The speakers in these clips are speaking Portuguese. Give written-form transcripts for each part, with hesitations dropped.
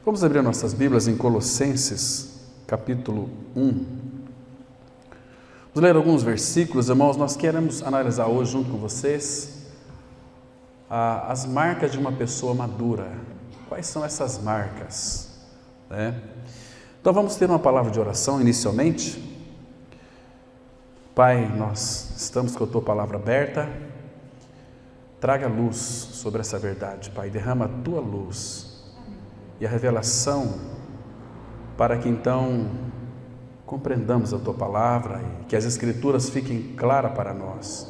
Vamos abrir nossas Bíblias em Colossenses, capítulo 1. Vamos ler alguns versículos, irmãos. Nós queremos analisar hoje, junto com vocês, as marcas de uma pessoa madura. Quais são essas marcas? Então vamos ter uma palavra de oração inicialmente. Pai, nós estamos com a Tua palavra aberta. Traga luz sobre essa verdade, Pai. Derrama a Tua luz e a revelação para que então compreendamos a Tua palavra e que as Escrituras fiquem claras para nós.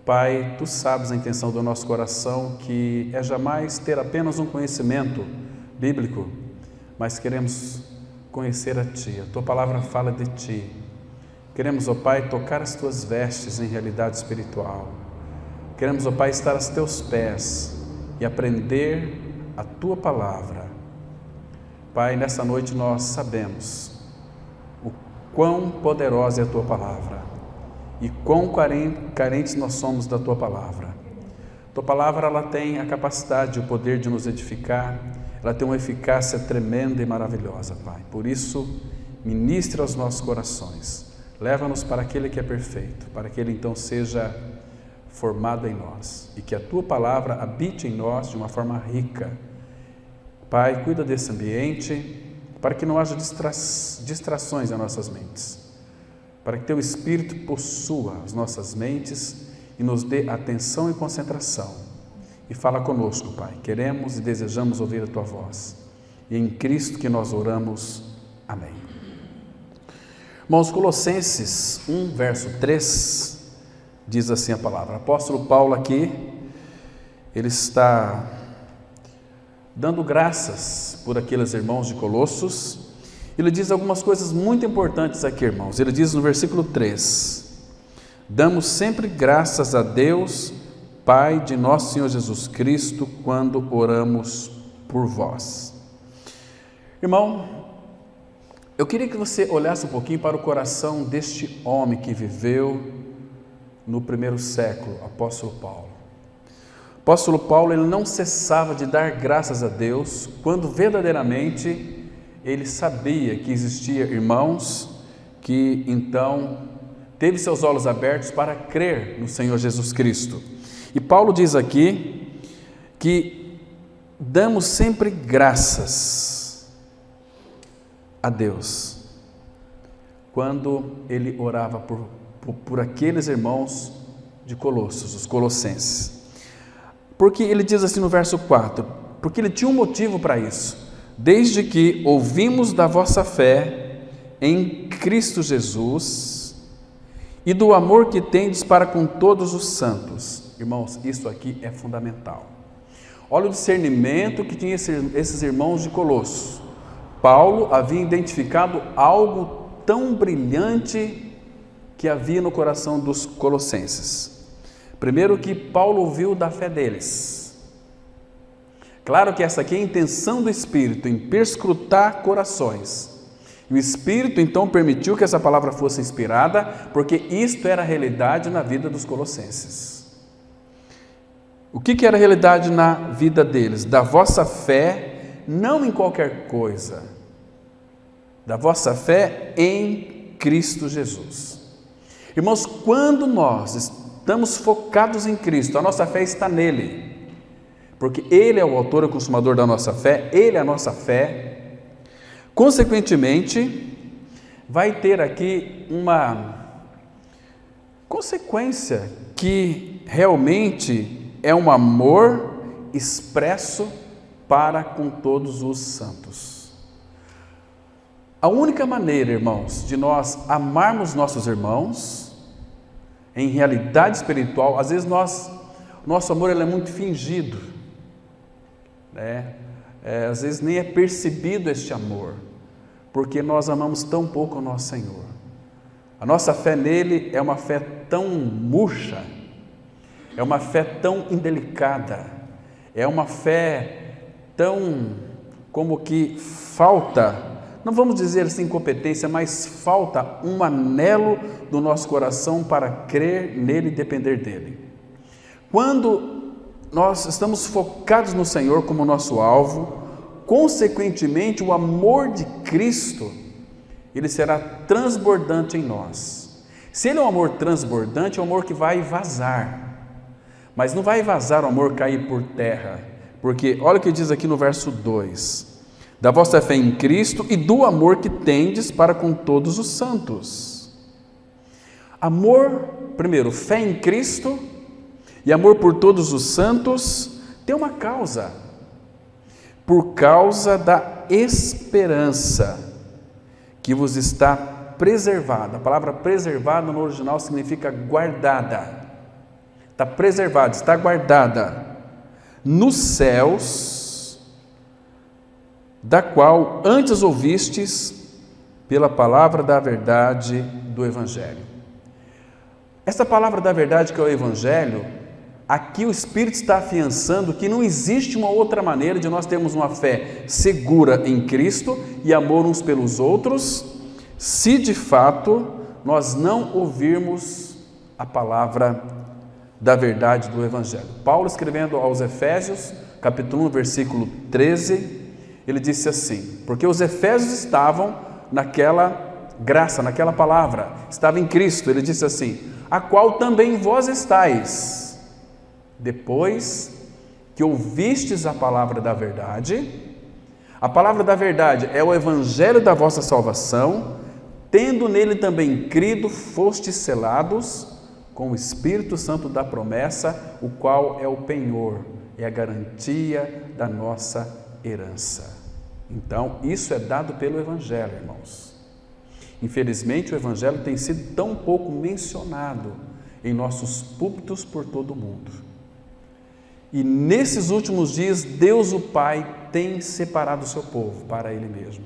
Pai, Tu sabes a intenção do nosso coração, que é jamais ter apenas um conhecimento bíblico, mas queremos conhecer a Ti. A Tua palavra fala de Ti. Queremos, ó Pai, tocar as Tuas vestes em realidade espiritual. Queremos, ó Pai, estar aos Teus pés e aprender a Tua palavra. Pai, nessa noite nós sabemos o quão poderosa é a Tua palavra e quão carentes nós somos da Tua palavra. Tua palavra, ela tem a capacidade e o poder de nos edificar, ela tem uma eficácia tremenda e maravilhosa, Pai. Por isso, ministra aos nossos corações, leva-nos para aquele que é perfeito, para que ele então seja formado em nós e que a Tua palavra habite em nós de uma forma rica. Pai, cuida desse ambiente para que não haja distrações em nossas mentes, para que Teu Espírito possua as nossas mentes e nos dê atenção e concentração. E fala conosco, Pai. Queremos e desejamos ouvir a Tua voz. E é em Cristo que nós oramos. Amém. Irmãos, Colossenses 1, verso 3, diz assim a palavra. O apóstolo Paulo aqui, ele está dando graças por aqueles irmãos de Colossos. Ele diz algumas coisas muito importantes aqui, irmãos. Ele diz no versículo 3: damos sempre graças a Deus, Pai de nosso Senhor Jesus Cristo, quando oramos por vós. Irmão, eu queria que você olhasse um pouquinho para o coração deste homem que viveu no primeiro século, apóstolo Paulo. O apóstolo Paulo, ele não cessava de dar graças a Deus quando verdadeiramente ele sabia que existia irmãos que então teve seus olhos abertos para crer no Senhor Jesus Cristo. E Paulo diz aqui que damos sempre graças a Deus quando ele orava por aqueles irmãos de Colossos, os colossenses. Porque ele diz assim no verso 4, porque ele tinha um motivo para isso. Desde que ouvimos da vossa fé em Cristo Jesus e do amor que tendes para com todos os santos. Irmãos, isso aqui é fundamental. Olha o discernimento que tinha esses irmãos de Colossos. Paulo havia identificado algo tão brilhante que havia no coração dos colossenses. Primeiro, que Paulo ouviu da fé deles. Claro que essa aqui é a intenção do Espírito, em perscrutar corações. E o Espírito então permitiu que essa palavra fosse inspirada, porque isto era a realidade na vida dos colossenses. O que era a realidade na vida deles? Da vossa fé, não em qualquer coisa, da vossa fé em Cristo Jesus. Irmãos, quando nós estamos focados em Cristo, a nossa fé está nele, porque Ele é o autor e consumador da nossa fé, Ele é a nossa fé. Consequentemente, vai ter aqui uma consequência que realmente é um amor expresso para com todos os santos. A única maneira, irmãos, de nós amarmos nossos irmãos em realidade espiritual, às vezes nosso amor ele é muito fingido, às vezes nem é percebido este amor, porque nós amamos tão pouco o nosso Senhor. A nossa fé nele é uma fé tão murcha, é uma fé tão indelicada, é uma fé tão como que falta, não vamos dizer assim incompetência, mas falta um anelo do nosso coração para crer nele e depender dele. Quando nós estamos focados no Senhor como nosso alvo, consequentemente, o amor de Cristo, ele será transbordante em nós. Se ele é um amor transbordante, é um amor que vai vazar, mas não vai vazar o amor cair por terra, porque olha o que diz aqui no verso 2: da vossa fé em Cristo e do amor que tendes para com todos os santos. Amor, primeiro, fé em Cristo e amor por todos os santos, tem uma causa, por causa da esperança que vos está preservada. A palavra preservada no original significa guardada, está preservada, está guardada nos céus, da qual antes ouvistes pela palavra da verdade do Evangelho. Essa palavra da verdade que é o Evangelho, aqui o Espírito está afiançando que não existe uma outra maneira de nós termos uma fé segura em Cristo e amor uns pelos outros, se de fato nós não ouvirmos a palavra da verdade do Evangelho. Paulo, escrevendo aos Efésios, capítulo 1, versículo 13, ele disse assim: porque os Efésios estavam naquela graça, naquela palavra, estava em Cristo. Ele disse assim: a qual também vós estáis, depois que ouvistes a palavra da verdade. A palavra da verdade é o Evangelho da vossa salvação, tendo nele também crido, fostes selados com o Espírito Santo da promessa, o qual é o penhor, é a garantia da nossa herança. Então, isso é dado pelo Evangelho, irmãos. Infelizmente, o Evangelho tem sido tão pouco mencionado em nossos púlpitos por todo o mundo. E nesses últimos dias, Deus o Pai tem separado o seu povo para Ele mesmo,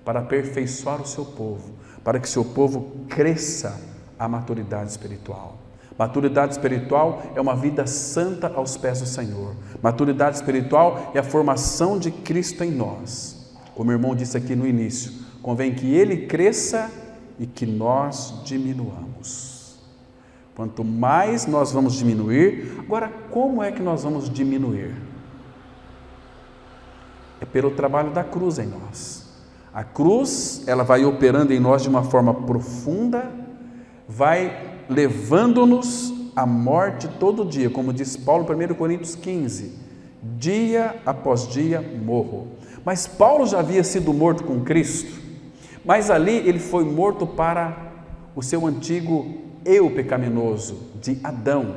para aperfeiçoar o seu povo, para que o seu povo cresça à maturidade espiritual. Maturidade espiritual é uma vida santa aos pés do Senhor. Maturidade espiritual é a formação de Cristo em nós. Como o irmão disse aqui no início, convém que Ele cresça e que nós diminuamos. Quanto mais nós vamos diminuir, agora como é que nós vamos diminuir? É pelo trabalho da cruz em nós. A cruz, ela vai operando em nós de uma forma profunda, vai levando-nos à morte todo dia, como diz Paulo em 1 Coríntios 15, dia após dia morro. Mas Paulo já havia sido morto com Cristo, mas ali ele foi morto para o seu antigo eu pecaminoso, de Adão,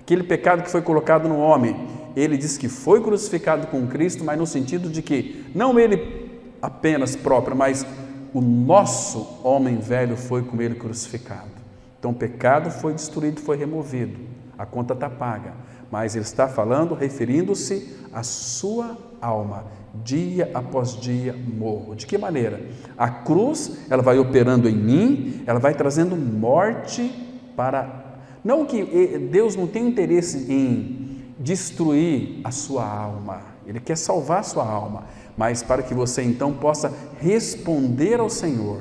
aquele pecado que foi colocado no homem. Ele diz que foi crucificado com Cristo, mas no sentido de que não ele apenas próprio, mas o nosso homem velho foi com ele crucificado. Então o pecado foi destruído, foi removido, a conta está paga, mas ele está falando, referindo-se à sua alma, dia após dia morro. De que maneira? A cruz, ela vai operando em mim, ela vai trazendo morte para... Não que Deus não tem interesse em destruir a sua alma, Ele quer salvar a sua alma, mas para que você então possa responder ao Senhor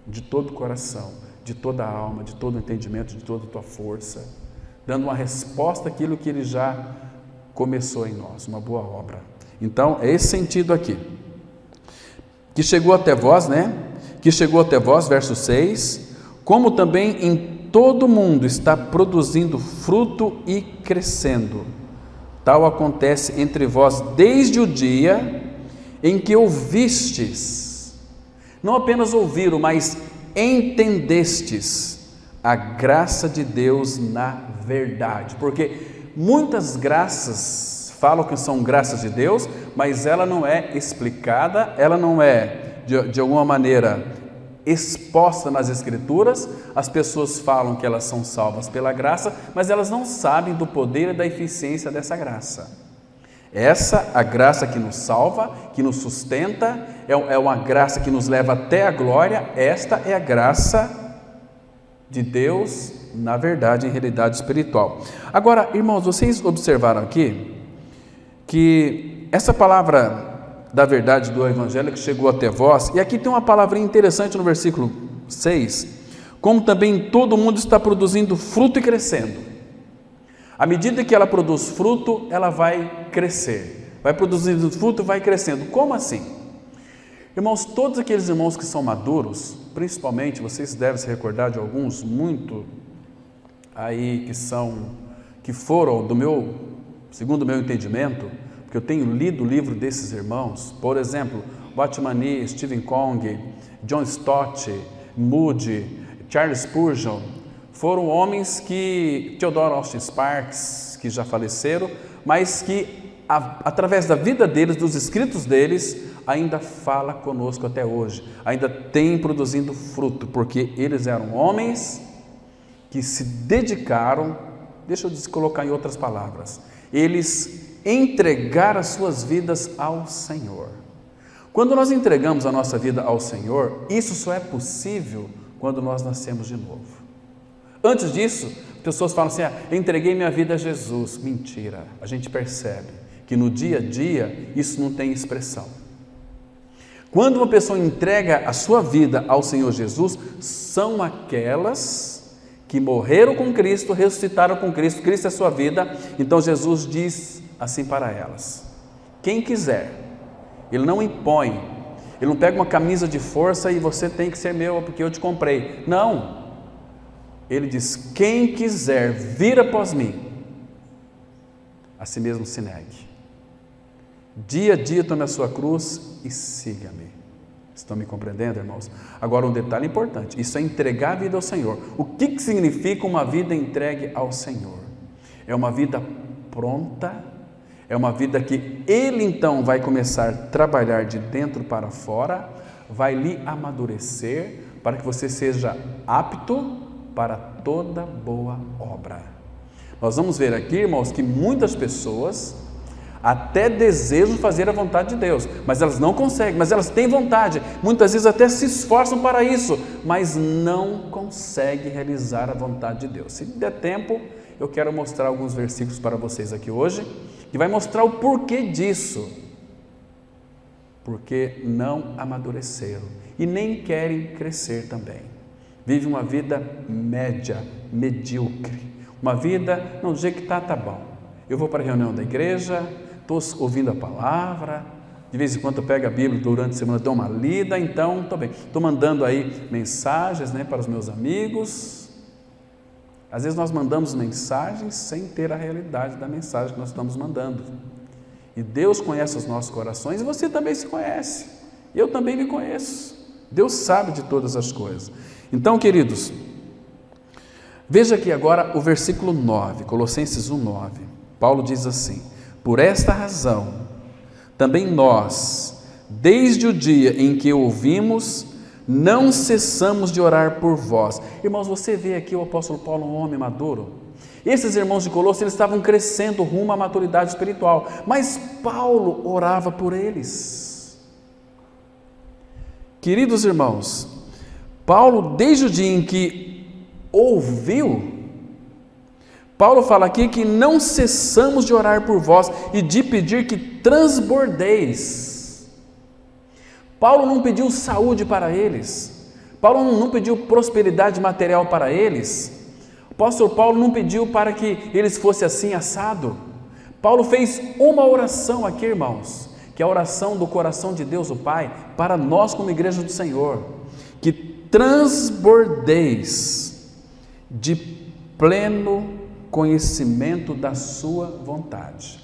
de todo o coração, de toda a alma, de todo o entendimento, de toda a tua força, dando uma resposta àquilo que Ele já começou em nós, uma boa obra. Então, é esse sentido aqui. Que chegou até vós, Que chegou até vós, verso 6, como também em todo mundo está produzindo fruto e crescendo. Tal acontece entre vós desde o dia em que ouvistes, não apenas ouviram, mas entendestes a graça de Deus na verdade, porque muitas graças falam que são graças de Deus, mas ela não é explicada, ela não é de alguma maneira exposta nas Escrituras. As pessoas falam que elas são salvas pela graça, mas elas não sabem do poder e da eficiência dessa graça. Essa, a graça que nos salva, que nos sustenta, é uma graça que nos leva até a glória. Esta é a graça de Deus, na verdade, em realidade espiritual. Agora, irmãos, vocês observaram aqui que essa palavra da verdade do Evangelho que chegou até vós, e aqui tem uma palavrinha interessante no versículo 6, como também todo mundo está produzindo fruto e crescendo. À medida que ela produz fruto, ela vai crescer. vai produzindo fruto, vai crescendo. Como assim? Irmãos, todos aqueles irmãos que são maduros, principalmente, vocês devem se recordar de alguns muito aí que foram segundo o meu entendimento, porque eu tenho lido o livro desses irmãos, por exemplo, Watchman Nee, Stephen Cong, John Stott, Moody, Charles Spurgeon, foram homens que, Theodore Austin Sparks, que já faleceram, mas que através da vida deles, dos escritos deles, ainda fala conosco até hoje, ainda tem produzindo fruto, porque eles eram homens que se dedicaram, deixa eu colocar em outras palavras, eles entregaram as suas vidas ao Senhor. Quando nós entregamos a nossa vida ao Senhor, isso só é possível quando nós nascemos de novo. Antes disso, pessoas falam assim, eu entreguei minha vida a Jesus. Mentira, a gente percebe que no dia a dia isso não tem expressão. Quando uma pessoa entrega a sua vida ao Senhor Jesus, são aquelas que morreram com Cristo, ressuscitaram com Cristo, Cristo é a sua vida, então Jesus diz assim para elas, quem quiser, Ele não impõe, Ele não pega uma camisa de força e você tem que ser meu porque eu te comprei, não, Ele diz, quem quiser vir após mim, a si mesmo se negue, dia a dia tome a sua cruz e siga-me. Estão me compreendendo, irmãos? Agora um detalhe importante, isso é entregar a vida ao Senhor. O que significa uma vida entregue ao Senhor? É uma vida pronta, é uma vida que Ele então vai começar a trabalhar de dentro para fora, vai lhe amadurecer, para que você seja apto para toda boa obra. Nós vamos ver aqui, irmãos, que muitas pessoas até desejam fazer a vontade de Deus, mas elas não conseguem, mas elas têm vontade, muitas vezes até se esforçam para isso, mas não conseguem realizar a vontade de Deus. Se der tempo, eu quero mostrar alguns versículos para vocês aqui hoje, que vai mostrar o porquê disso, porque não amadureceram e nem querem crescer também, vivem uma vida média, medíocre, uma vida, não, do jeito que está, tá bom, eu vou para a reunião da igreja, estou ouvindo a palavra, de vez em quando eu pego a Bíblia durante a semana, dou uma lida, então estou bem, estou mandando aí mensagens para os meus amigos. Às vezes nós mandamos mensagens sem ter a realidade da mensagem que nós estamos mandando, e Deus conhece os nossos corações e você também se conhece, eu também me conheço, Deus sabe de todas as coisas. Então, queridos, veja aqui agora o versículo 9, Colossenses 1:9, Paulo diz assim, por esta razão, também nós, desde o dia em que ouvimos, não cessamos de orar por vós. Irmãos, você vê aqui o apóstolo Paulo, um homem maduro. Esses irmãos de Colossos, eles estavam crescendo rumo à maturidade espiritual, mas Paulo orava por eles. Queridos irmãos, Paulo, desde o dia em que ouviu, Paulo fala aqui que não cessamos de orar por vós e de pedir que transbordeis. Paulo não pediu saúde para eles, Paulo não pediu prosperidade material para eles, o apóstolo Paulo não pediu para que eles fossem assim assado. Paulo fez uma oração aqui, irmãos, que é a oração do coração de Deus o Pai, para nós como igreja do Senhor, que transbordeis de pleno conhecimento da sua vontade.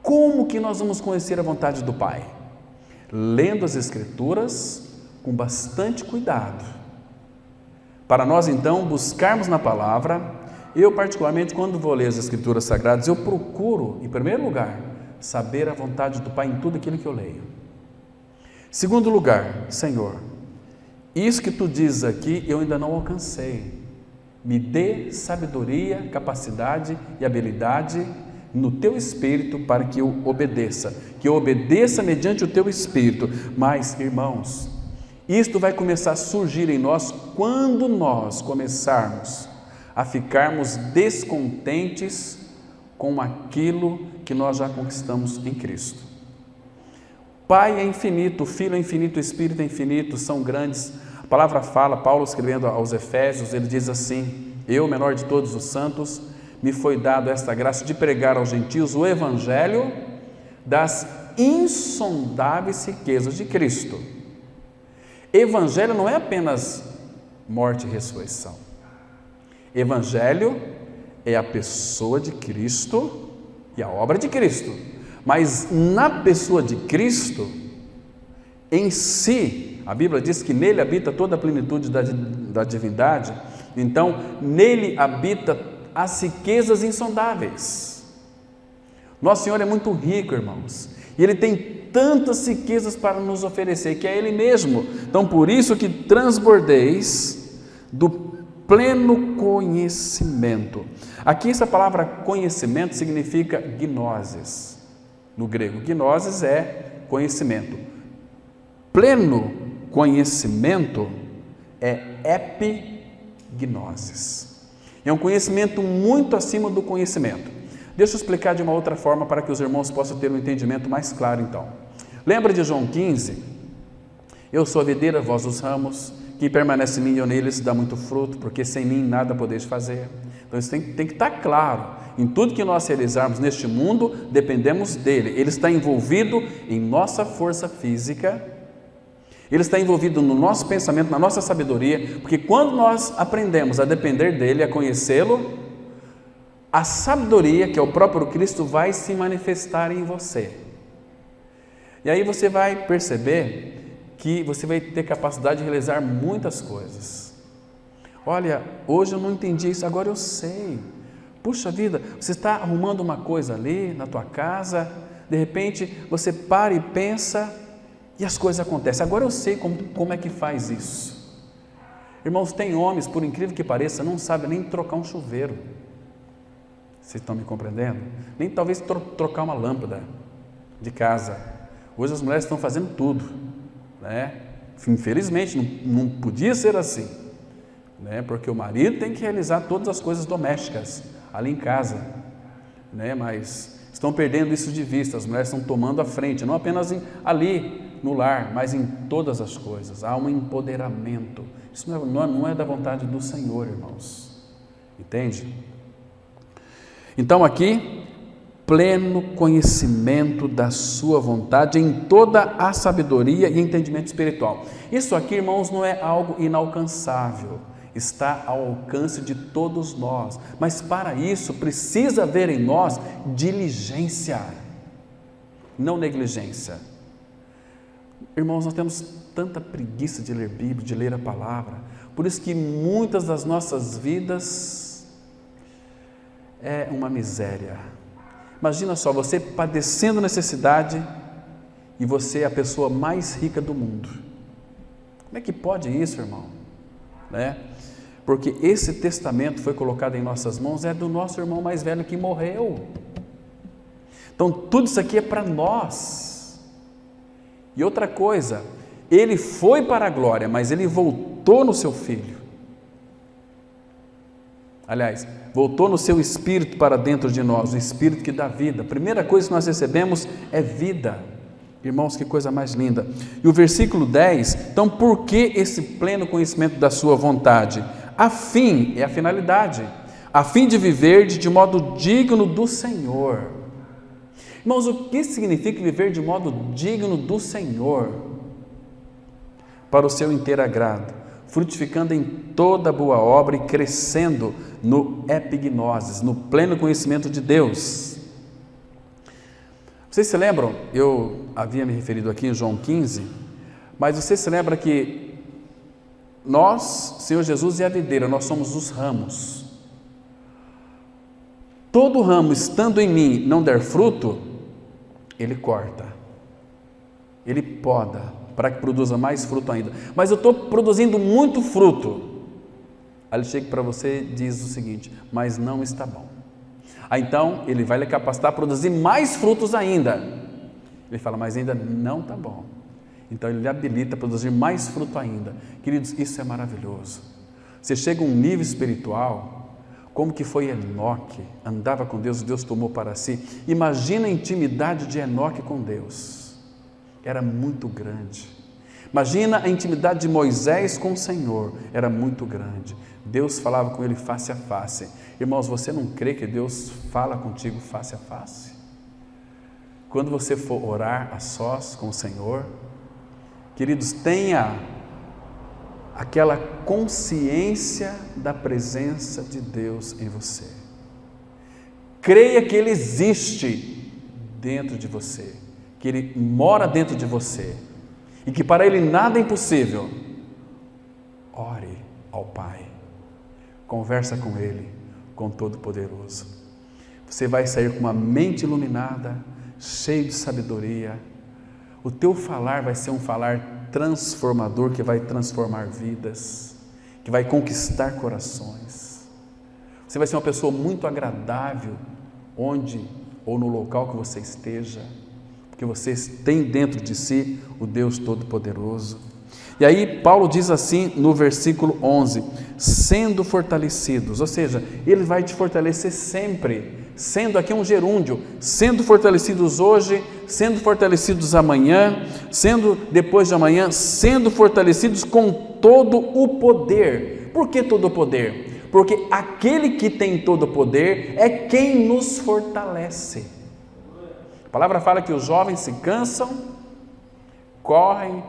Como que nós vamos conhecer a vontade do Pai? Lendo as Escrituras com bastante cuidado, para nós então buscarmos na palavra. Eu particularmente, quando vou ler as Escrituras Sagradas, eu procuro, em primeiro lugar, saber a vontade do Pai em tudo aquilo que eu leio. Segundo lugar, Senhor, isso que tu dizes aqui eu ainda não alcancei, me dê sabedoria, capacidade e habilidade no teu Espírito para que eu obedeça mediante o teu Espírito. Mas, irmãos, isto vai começar a surgir em nós quando nós começarmos a ficarmos descontentes com aquilo que nós já conquistamos em Cristo. Pai é infinito, o Filho é infinito, o Espírito é infinito, são grandes. A palavra fala, Paulo escrevendo aos Efésios, ele diz assim, eu, menor de todos os santos, me foi dado esta graça de pregar aos gentios o Evangelho, das insondáveis riquezas de Cristo. Evangelho não é apenas morte e ressurreição. Evangelho é a pessoa de Cristo e a obra de Cristo. Mas na pessoa de Cristo, em si, a Bíblia diz que nele habita toda a plenitude da divindade. Então, nele habita as riquezas insondáveis. Nosso Senhor é muito rico, irmãos, e Ele tem tantas riquezas para nos oferecer, que é Ele mesmo. Então, por isso que transbordeis do pleno conhecimento. Aqui essa palavra conhecimento significa gnosis. No grego, gnosis é conhecimento. Pleno conhecimento é epignosis. É um conhecimento muito acima do conhecimento. Deixa eu explicar de uma outra forma para que os irmãos possam ter um entendimento mais claro então. Lembra de João 15? Eu sou a videira, vós os ramos, quem permanece em mim e eu neles dá muito fruto, porque sem mim nada podeis fazer. Então isso tem que estar claro. Em tudo que nós realizarmos neste mundo, dependemos dele. Ele está envolvido em nossa força física, ele está envolvido no nosso pensamento, na nossa sabedoria, porque quando nós aprendemos a depender dele, a conhecê-lo, a sabedoria, que é o próprio Cristo, vai se manifestar em você. E aí você vai perceber que você vai ter capacidade de realizar muitas coisas. Olha, hoje eu não entendi isso, agora eu sei. Puxa vida, você está arrumando uma coisa ali na tua casa, de repente você para e pensa e as coisas acontecem. Agora eu sei como é que faz isso. Irmãos, tem homens, por incrível que pareça, não sabem nem trocar um chuveiro. Vocês estão me compreendendo? Nem talvez trocar uma lâmpada de casa. Hoje as mulheres estão fazendo tudo, né? Infelizmente não podia ser assim, né? Porque o marido tem que realizar todas as coisas domésticas ali em casa, né? Mas estão perdendo isso de vista. As mulheres estão tomando a frente, não apenas ali no lar, mas em todas as coisas. Há um empoderamento. Isso não é da vontade do Senhor, irmãos. Entende? Então aqui, pleno conhecimento da sua vontade em toda a sabedoria e entendimento espiritual. Isso aqui, irmãos, não é algo inalcançável, está ao alcance de todos nós, mas para isso precisa haver em nós diligência, não negligência. Irmãos, nós temos tanta preguiça de ler Bíblia, de ler a palavra, por isso que muitas das nossas vidas é uma miséria. Imagina só, você padecendo necessidade e você é a pessoa mais rica do mundo. Como é que pode isso, irmão? Né? Porque esse testamento foi colocado em nossas mãos, é do nosso irmão mais velho que morreu. Então tudo isso aqui é para nós. E outra coisa, ele foi para a glória, mas ele voltou no seu filho. Aliás, voltou no seu Espírito para dentro de nós, o Espírito que dá vida. A primeira coisa que nós recebemos é vida. Irmãos, que coisa mais linda. E o versículo 10, então por que esse pleno conhecimento da sua vontade? A fim, é a finalidade, a fim de viver de modo digno do Senhor. Irmãos, o que significa viver de modo digno do Senhor? Para o seu inteiro agrado, frutificando em toda boa obra e crescendo no epignosis, no pleno conhecimento de Deus. Vocês se lembram, eu havia me referido aqui em João 15, mas vocês se lembram que nós, Senhor Jesus e a videira, nós somos os ramos. Todo ramo estando em mim não der fruto, ele corta, ele poda, para que produza mais fruto ainda. Mas eu estou produzindo muito fruto. Aí ele chega para você e diz o seguinte: mas não está bom. Aí então ele vai lhe capacitar a produzir mais frutos ainda. Ele fala, mas ainda não está bom. Então ele lhe habilita a produzir mais fruto ainda. Queridos, isso é maravilhoso. Você chega a um nível espiritual, como que foi Enoque, andava com Deus, Deus tomou para si. Imagina a intimidade de Enoque com Deus. Era muito grande. Imagina a intimidade de Moisés com o Senhor, era muito grande. Deus falava com ele face a face. Irmãos, você não crê que Deus fala contigo face a face? quando você for orar a sós com o Senhor, queridos, tenha aquela consciência da presença de Deus em você. Creia que Ele existe dentro de você, que Ele mora dentro de você e que para Ele nada é impossível. Ore ao Pai, conversa com Ele, com Todo-Poderoso. Você vai sair com uma mente iluminada, cheio de sabedoria. O teu falar vai ser um falar transformador, que vai transformar vidas, que vai conquistar corações. Você vai ser uma pessoa muito agradável, onde ou no local que você esteja, porque você tem dentro de si o Deus Todo-Poderoso. E aí Paulo diz assim no versículo 11, sendo fortalecidos, ou seja, Ele vai te fortalecer sempre, sendo aqui um gerúndio, sendo fortalecidos hoje, sendo fortalecidos amanhã, sendo depois de amanhã, sendo fortalecidos com todo o poder. Por que todo o poder? Porque aquele que tem todo o poder é quem nos fortalece. A palavra fala que os jovens se cansam, correm,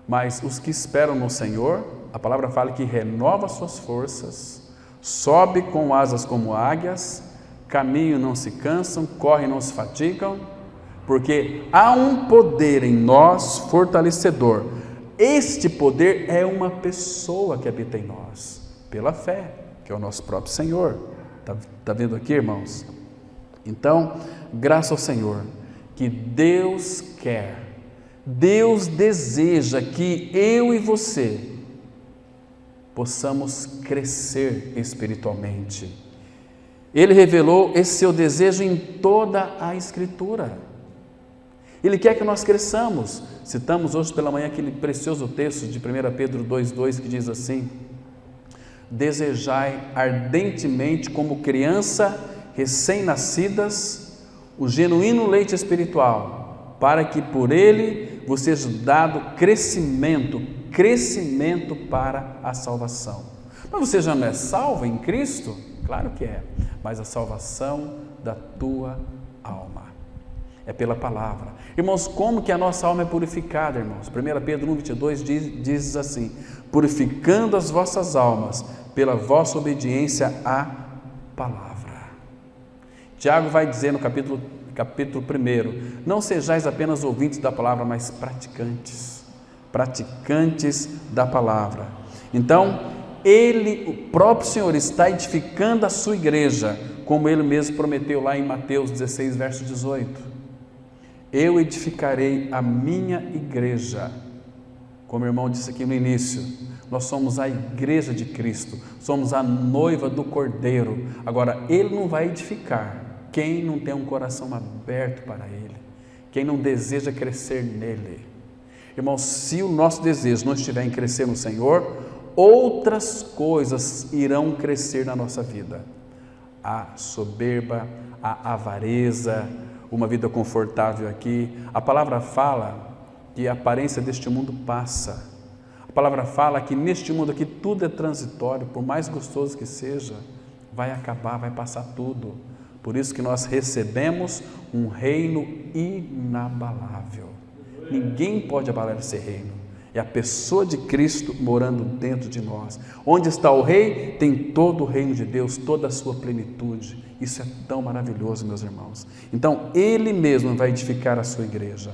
mas os que esperam no Senhor, a palavra fala que renova suas forças, sobe com asas como águias, caminham e não se cansam, correm e não se fatigam, porque há um poder em nós fortalecedor. Este poder é uma pessoa que habita em nós, pela fé, que é o nosso próprio Senhor. Está vendo aqui, irmãos? Então, graças ao Senhor, que Deus quer, Deus deseja que eu e você possamos crescer espiritualmente. Ele revelou esse seu desejo em toda a Escritura. Ele quer que nós cresçamos. Citamos hoje pela manhã aquele precioso texto de 1 Pedro 2,2 que diz assim: desejai ardentemente como criança recém-nascidas o genuíno leite espiritual, para que por ele vos seja dado crescimento para a salvação. Mas você já não é salvo em Cristo? Claro que é, mas a salvação da tua alma é pela palavra. Irmãos, como que a nossa alma é purificada, irmãos? 1 Pedro 1,22 diz assim: purificando as vossas almas pela vossa obediência à palavra. Tiago vai dizer no capítulo 1, não sejais apenas ouvintes da palavra, mas praticantes da palavra. Então, o próprio Senhor está edificando a sua igreja, como Ele mesmo prometeu lá em Mateus 16, verso 18. Eu edificarei a minha igreja. Como o irmão disse aqui no início, nós somos a igreja de Cristo, somos a noiva do Cordeiro. Agora, Ele não vai edificar quem não tem um coração aberto para Ele, quem não deseja crescer nele. Irmãos, se o nosso desejo não estiver em crescer no Senhor, outras coisas irão crescer na nossa vida. A soberba, a avareza, uma vida confortável aqui. A palavra fala que a aparência deste mundo passa. A palavra fala que neste mundo aqui tudo é transitório, por mais gostoso que seja, vai acabar, vai passar tudo. Por isso que nós recebemos um reino inabalável. Ninguém pode abalar esse reino. É a pessoa de Cristo morando dentro de nós. Onde está o rei, tem todo o reino de Deus, toda a sua plenitude. Isso é tão maravilhoso, meus irmãos. Então, Ele mesmo vai edificar a sua igreja.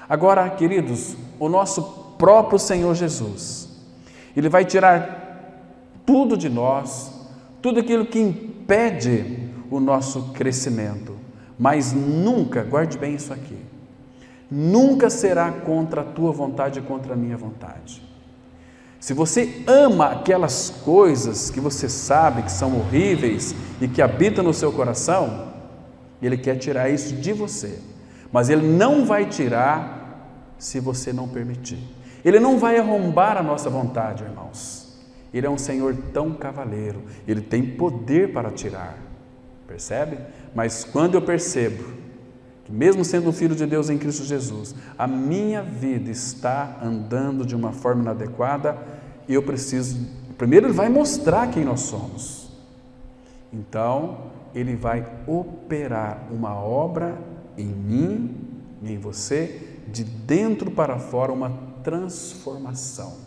Agora, queridos, o nosso próprio Senhor Jesus, Ele vai tirar tudo de nós, tudo aquilo que impede o nosso crescimento, mas nunca, guarde bem isso aqui, nunca será contra a tua vontade e contra a minha vontade. Se você ama aquelas coisas que você sabe que são horríveis e que habitam no seu coração, Ele quer tirar isso de você, mas Ele não vai tirar se você não permitir. Ele não vai arrombar a nossa vontade, irmãos. Ele é um Senhor tão cavaleiro, Ele tem poder para tirar. Percebe? Mas quando eu percebo que mesmo sendo um filho de Deus em Cristo Jesus, a minha vida está andando de uma forma inadequada, eu preciso, primeiro Ele vai mostrar quem nós somos. Então, Ele vai operar uma obra em mim e em você, de dentro para fora, uma transformação.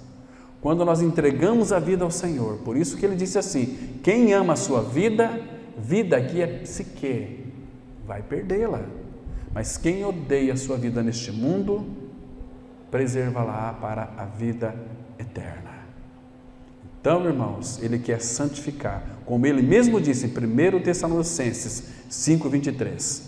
Quando nós entregamos a vida ao Senhor, por isso que ele disse assim: quem ama a sua vida, vida aqui é psique, vai perdê-la. Mas quem odeia a sua vida neste mundo, preserva-la para a vida eterna. Então, irmãos, ele quer santificar, como ele mesmo disse em 1 Tessalonicenses 5:23,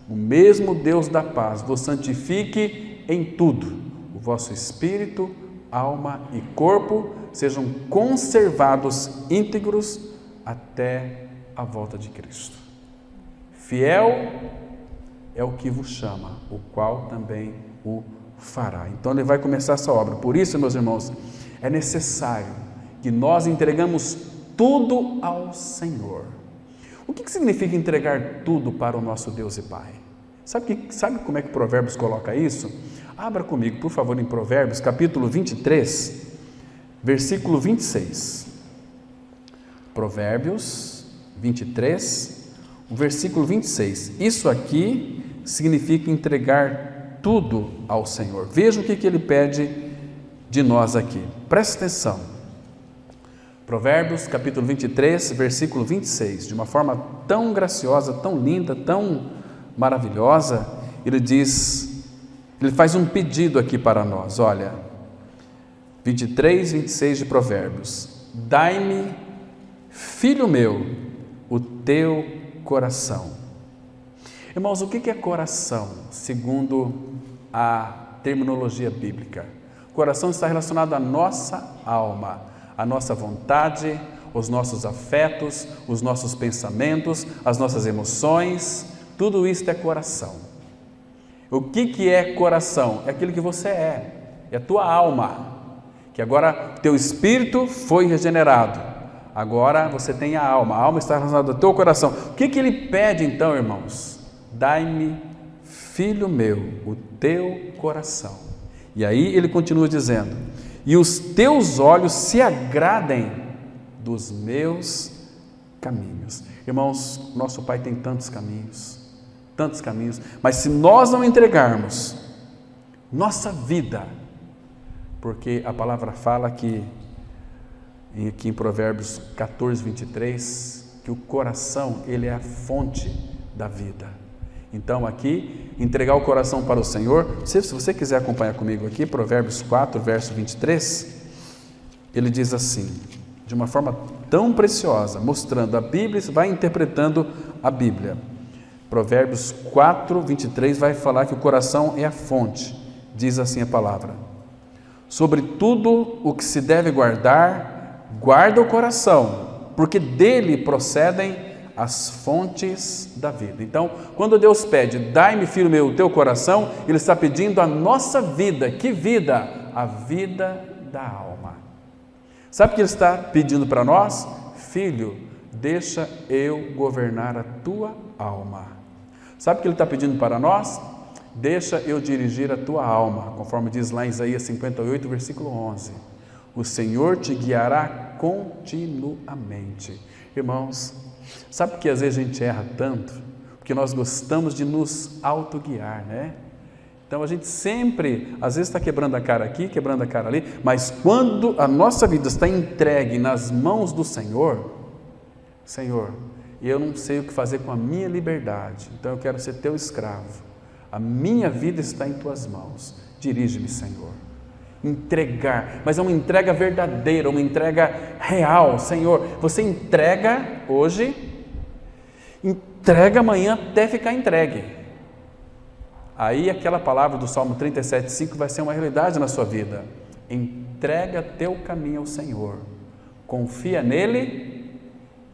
o mesmo Deus da paz vos santifique em tudo, o vosso espírito, alma e corpo sejam conservados íntegros até a volta de Cristo. Fiel é o que vos chama, o qual também o fará. Então ele vai começar essa obra. Por isso, meus irmãos, é necessário que nós entregamos tudo ao Senhor. O que significa entregar tudo para o nosso Deus e Pai? Sabe como é que Provérbios coloca isso? Abra comigo, por favor, em Provérbios, capítulo 23, versículo 26. Provérbios 23, o versículo 26. Isso aqui significa entregar tudo ao Senhor. Veja o que ele pede de nós aqui. Presta atenção. Provérbios, capítulo 23, versículo 26. De uma forma tão graciosa, tão linda, tão maravilhosa, ele faz um pedido aqui para nós. Olha, 23, 26 de Provérbios: dai-me, filho meu, o teu coração. Irmãos, o que é coração, segundo a terminologia bíblica? Coração está relacionado à nossa alma, à nossa vontade, os nossos afetos, os nossos pensamentos, as nossas emoções, tudo isso é coração. O que é coração? É aquilo que você é a tua alma, que agora teu espírito foi regenerado, agora você tem a alma está relacionada ao teu coração. O que ele pede então, irmãos? Dai-me, filho meu, o teu coração. E aí ele continua dizendo: e os teus olhos se agradem dos meus caminhos. Irmãos, nosso Pai tem tantos caminhos, mas se nós não entregarmos nossa vida, porque a palavra fala que aqui em Provérbios 14, 23, que o coração, ele é a fonte da vida. Então aqui, entregar o coração para o Senhor. Se você quiser acompanhar comigo aqui, Provérbios 4, verso 23, ele diz assim, de uma forma tão preciosa, mostrando a Bíblia, vai interpretando a Bíblia. Provérbios 4, 23 vai falar que o coração é a fonte. Diz assim a palavra: sobre tudo o que se deve guardar, guarda o coração, porque dele procedem as fontes da vida. Então, quando Deus pede, dai-me, filho meu, o teu coração, Ele está pedindo a nossa vida. Que vida? A vida da alma. Sabe o que Ele está pedindo para nós? Filho, deixa eu governar a tua alma. Sabe o que Ele está pedindo para nós? Deixa eu dirigir a tua alma, conforme diz lá em Isaías 58, versículo 11. O Senhor te guiará continuamente. Irmãos, sabe por que às vezes a gente erra tanto? Porque nós gostamos de nos autoguiar, né? Então a gente sempre, às vezes está quebrando a cara aqui, quebrando a cara ali, mas quando a nossa vida está entregue nas mãos do Senhor, Senhor, eu não sei o que fazer com a minha liberdade, então eu quero ser teu escravo. A minha vida está em tuas mãos. Dirige-me, Senhor. Entregar, mas é uma entrega verdadeira, uma entrega real. Senhor, você entrega hoje, entrega amanhã até ficar entregue. Aí aquela palavra do Salmo 37,5 vai ser uma realidade na sua vida. Entrega teu caminho ao Senhor, confia nele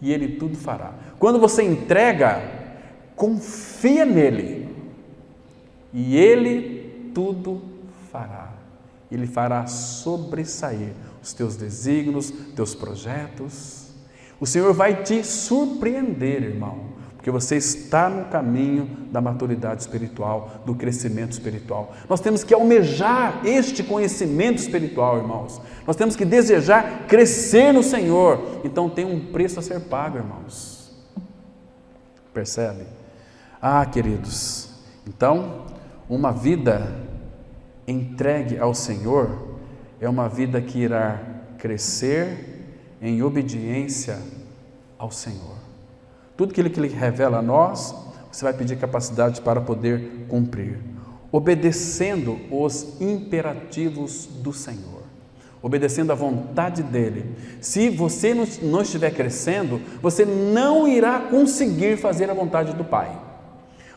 e ele tudo fará. Quando você entrega, confia nele e ele tudo fará. Ele fará sobressair os teus desígnios, teus projetos. O Senhor vai te surpreender, irmão, porque você está no caminho da maturidade espiritual, do crescimento espiritual. Nós temos que almejar este conhecimento espiritual, irmãos. Nós temos que desejar crescer no Senhor. Então tem um preço a ser pago, irmãos. Percebe? Ah, queridos, Então, uma vida entregue ao Senhor é uma vida que irá crescer em obediência ao Senhor. Tudo aquilo que Ele revela a nós, você vai pedir capacidade para poder cumprir, obedecendo os imperativos do Senhor, obedecendo à vontade dEle. Se você não estiver crescendo, você não irá conseguir fazer a vontade do Pai.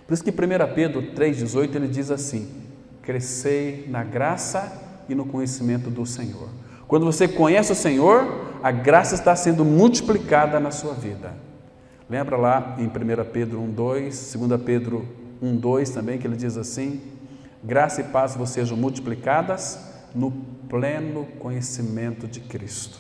Por isso que 1 Pedro 3,18 ele diz assim: crescei na graça e no conhecimento do Senhor. Quando você conhece o Senhor, a graça está sendo multiplicada na sua vida. Lembra lá em 1 Pedro 1,2, 2 Pedro 1,2 também, que ele diz assim: graça e paz vos sejam multiplicadas no pleno conhecimento de Cristo.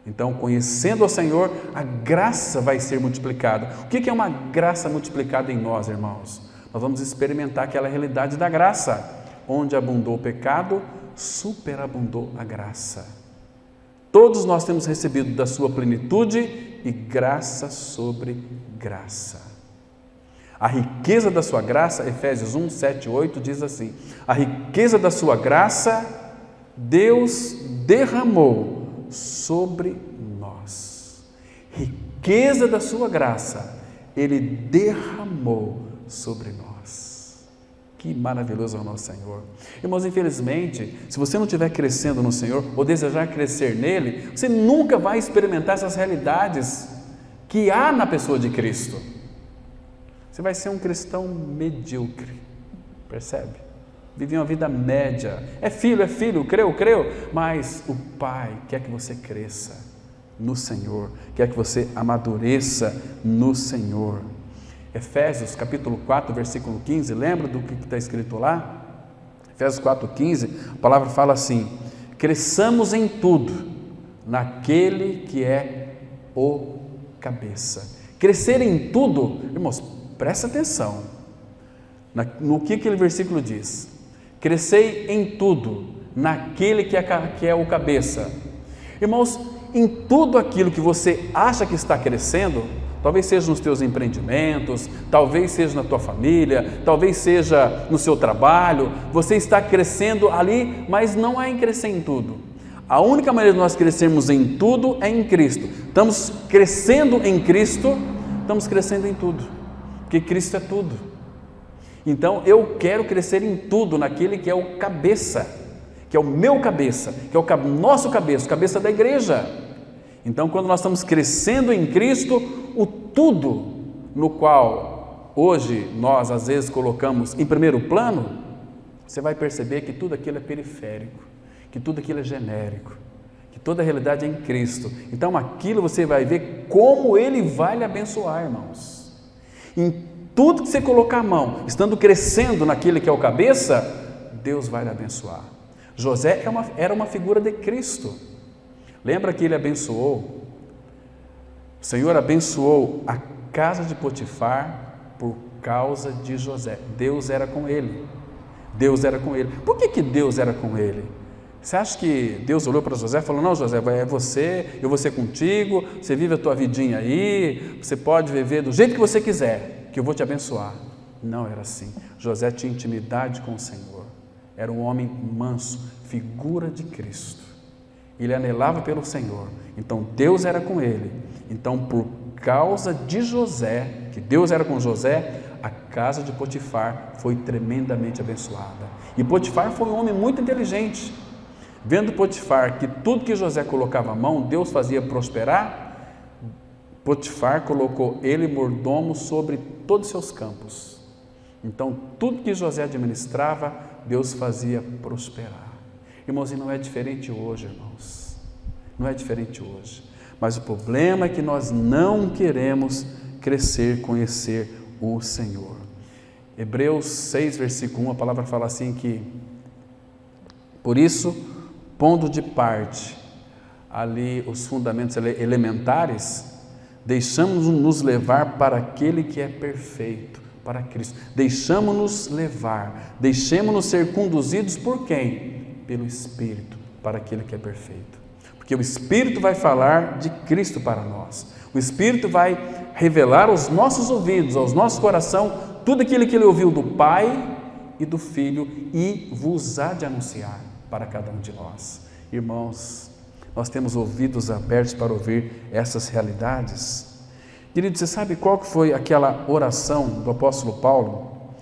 Então, conhecendo o Senhor, a graça vai ser multiplicada. O que é uma graça multiplicada em nós, irmãos? Nós vamos experimentar aquela realidade da graça. Onde abundou o pecado, superabundou a graça. Todos nós temos recebido da sua plenitude e graça sobre graça. A riqueza da sua graça, Efésios 1, 7, 8 diz assim: a riqueza da sua graça Deus derramou sobre nós. Riqueza da sua graça Ele derramou sobre nós. Que maravilhoso é o nosso Senhor. Irmãos, infelizmente, se você não estiver crescendo no Senhor ou desejar crescer nele, você nunca vai experimentar essas realidades que há na pessoa de Cristo. Você vai ser um cristão medíocre, percebe? Vive uma vida média. É filho, creu, mas o Pai quer que você cresça no Senhor, quer que você amadureça no Senhor. Efésios capítulo 4, versículo 15, lembra do que está escrito lá? Efésios 4, 15, a palavra fala assim: cresçamos em tudo naquele que é o cabeça. Crescer em tudo, irmãos, presta atenção no que aquele versículo diz: crescei em tudo naquele que é o cabeça. Irmãos, em tudo aquilo que você acha que está crescendo, talvez seja nos teus empreendimentos, talvez seja na tua família, talvez seja no seu trabalho, você está crescendo ali, mas não é em crescer em tudo. A única maneira de nós crescermos em tudo é em Cristo. Estamos crescendo em Cristo, estamos crescendo em tudo, porque Cristo é tudo. Então eu quero crescer em tudo naquele que é o cabeça, que é o meu cabeça, que é o nosso cabeça, cabeça da igreja. Então, quando nós estamos crescendo em Cristo, o tudo no qual hoje nós às vezes colocamos em primeiro plano, você vai perceber que tudo aquilo é periférico, que tudo aquilo é genérico, que toda a realidade é em Cristo. Então, aquilo você vai ver como Ele vai lhe abençoar, irmãos. Em tudo que você colocar a mão, estando crescendo naquele que é o cabeça, Deus vai lhe abençoar. José era uma figura de Cristo. Lembra que ele abençoou? O Senhor abençoou a casa de Potifar por causa de José. Deus era com ele. Deus era com ele. Por que Deus era com ele? Você acha que Deus olhou para José e falou: não, José, é você, eu vou ser contigo, você vive a tua vidinha aí, você pode viver do jeito que você quiser, que eu vou te abençoar. Não era assim. José tinha intimidade com o Senhor. Era um homem manso, figura de Cristo. Ele anelava pelo Senhor, então Deus era com ele. Então, por causa de José, que Deus era com José, a casa de Potifar foi tremendamente abençoada. E Potifar foi um homem muito inteligente. Vendo Potifar que tudo que José colocava a mão, Deus fazia prosperar, Potifar colocou ele mordomo sobre todos os seus campos. Então, tudo que José administrava, Deus fazia prosperar. Irmãos, e não é diferente hoje, irmãos. Não é diferente hoje. Mas o problema é que nós não queremos crescer, conhecer o Senhor. Hebreus 6, versículo 1, a palavra fala assim que: por isso, pondo de parte ali os fundamentos elementares, deixamos-nos levar para aquele que é perfeito, para Cristo. Deixamos-nos levar, deixemos-nos ser conduzidos por quem? Pelo Espírito, para aquele que é perfeito. Porque o Espírito vai falar de Cristo para nós. O Espírito vai revelar aos nossos ouvidos, aos nossos corações, tudo aquilo que ele ouviu do Pai e do Filho, e vos há de anunciar para cada um de nós. Irmãos, nós temos ouvidos abertos para ouvir essas realidades. Querido, você sabe qual que foi aquela oração do apóstolo Paulo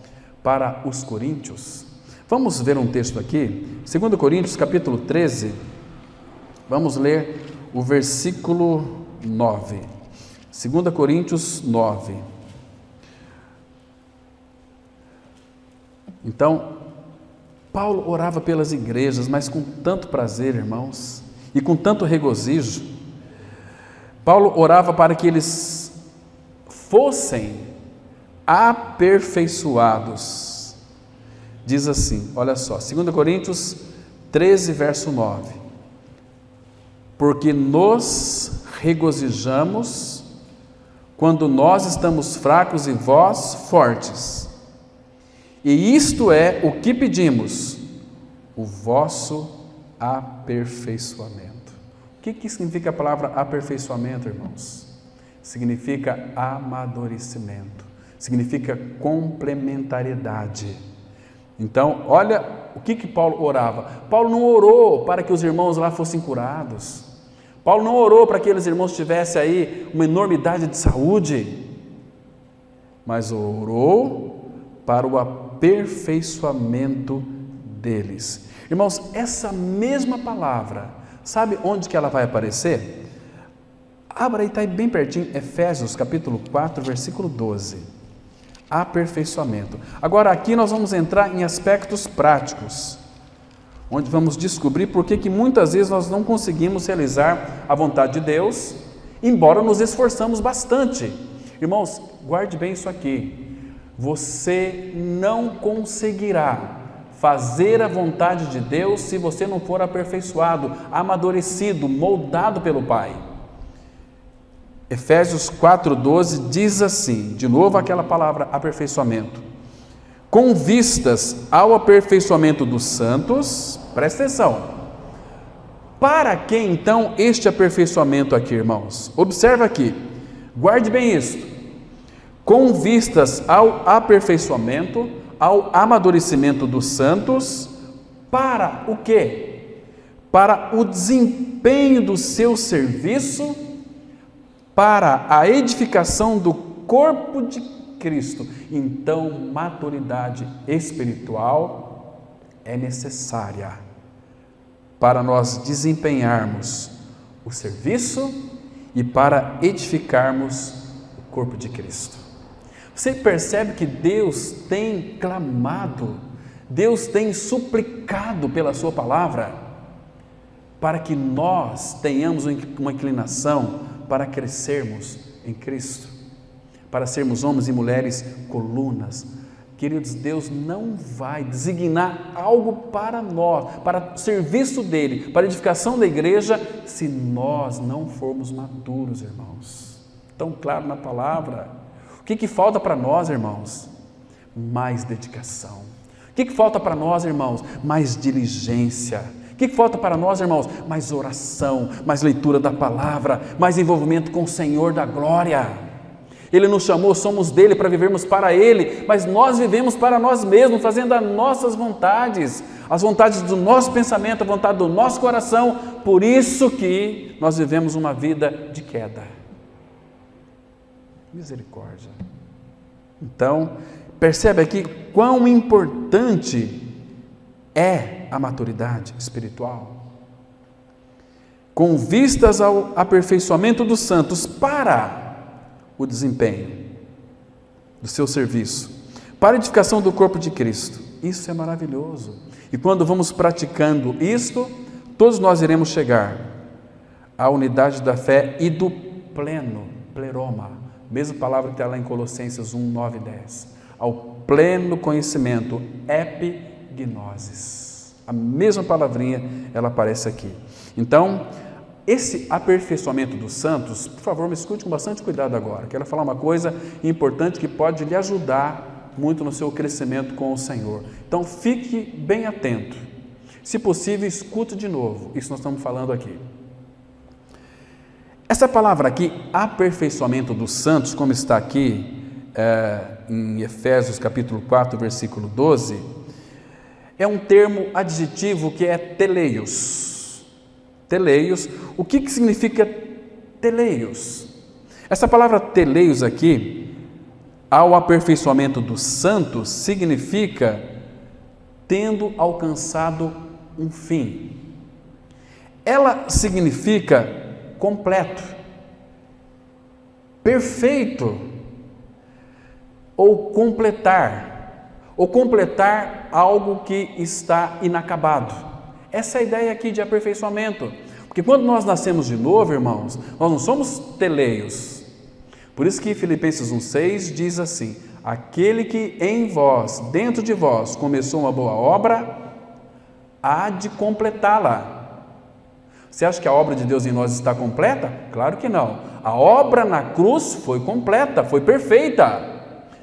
para os coríntios? Vamos ver um texto aqui, 2 Coríntios capítulo 13, vamos ler o versículo 9. 2 Coríntios 9. Então, Paulo orava pelas igrejas, mas com tanto prazer, irmãos, e com tanto regozijo. Paulo orava para que eles fossem aperfeiçoados. Diz assim, olha só, 2 Coríntios 13, verso 9. Porque nos regozijamos quando nós estamos fracos e vós fortes. E isto é o que pedimos, o vosso aperfeiçoamento. O que significa a palavra aperfeiçoamento, irmãos? Significa amadurecimento, significa complementariedade. Então, olha o que Paulo orava. Paulo não orou para que os irmãos lá fossem curados. Paulo não orou para que aqueles irmãos tivessem aí uma enormidade de saúde, mas orou para o aperfeiçoamento deles. Irmãos, essa mesma palavra, sabe onde que ela vai aparecer? Abra aí, está aí bem pertinho, Efésios capítulo 4, versículo 12. Aperfeiçoamento. Agora aqui nós vamos entrar em aspectos práticos, onde vamos descobrir por que muitas vezes nós não conseguimos realizar a vontade de Deus, embora nos esforçamos bastante. Irmãos, guarde bem isso aqui. Você não conseguirá fazer a vontade de Deus se você não for aperfeiçoado, amadurecido, moldado pelo Pai. Efésios 4,12 diz assim, de novo aquela palavra aperfeiçoamento. Com vistas ao aperfeiçoamento dos santos, presta atenção. Para que então este aperfeiçoamento aqui, irmãos? Observa aqui, guarde bem isso. Com vistas ao aperfeiçoamento, ao amadurecimento dos santos, para o quê? Para o desempenho do seu serviço, para a edificação do corpo de Cristo. Então, maturidade espiritual é necessária para nós desempenharmos o serviço e para edificarmos o corpo de Cristo. Você percebe que Deus tem clamado, Deus tem suplicado pela sua palavra, para que nós tenhamos uma inclinação para crescermos em Cristo, para sermos homens e mulheres colunas. Queridos, Deus não vai designar algo para nós, para o serviço dele, para a edificação da igreja, se nós não formos maduros, irmãos. Tão claro na palavra. O que falta para nós, irmãos? Mais dedicação. O que falta para nós, irmãos? Mais diligência. O que falta para nós, irmãos? Mais oração, mais leitura da palavra, mais envolvimento com o Senhor da glória. Ele nos chamou, somos dele para vivermos para ele, mas nós vivemos para nós mesmos, fazendo as nossas vontades, as vontades do nosso pensamento, a vontade do nosso coração. Por isso que nós vivemos uma vida de queda. Misericórdia. Então, percebe aqui quão importante é a maturidade espiritual. Com vistas ao aperfeiçoamento dos santos para o desempenho do seu serviço, para a edificação do corpo de Cristo. Isso é maravilhoso. E quando vamos praticando isto, todos nós iremos chegar à unidade da fé e do pleroma. Mesma palavra que está lá em Colossenses 1, 9 e 10. Ao pleno conhecimento, epignosis. A mesma palavrinha, ela aparece aqui. Então, esse aperfeiçoamento dos santos, por favor, me escute com bastante cuidado agora. Quero falar uma coisa importante que pode lhe ajudar muito no seu crescimento com o Senhor. Então, fique bem atento. Se possível, escute de novo. Isso nós estamos falando aqui. Essa palavra aqui, aperfeiçoamento dos santos, como está aqui, em Efésios capítulo 4, versículo 12, é um termo adjetivo que é teleios. Teleios, o que significa teleios? Essa palavra teleios aqui, ao aperfeiçoamento dos santos, significa tendo alcançado um fim. Ela significa completo, perfeito, ou completar algo que está inacabado. Essa é a ideia aqui de aperfeiçoamento, porque quando nós nascemos de novo, irmãos, nós não somos teleios. Por isso que Filipenses 1,6 diz assim: aquele que em vós, dentro de vós, começou uma boa obra, há de completá-la. Você acha que a obra de Deus em nós está completa? Claro que não. A obra na cruz foi completa, foi perfeita,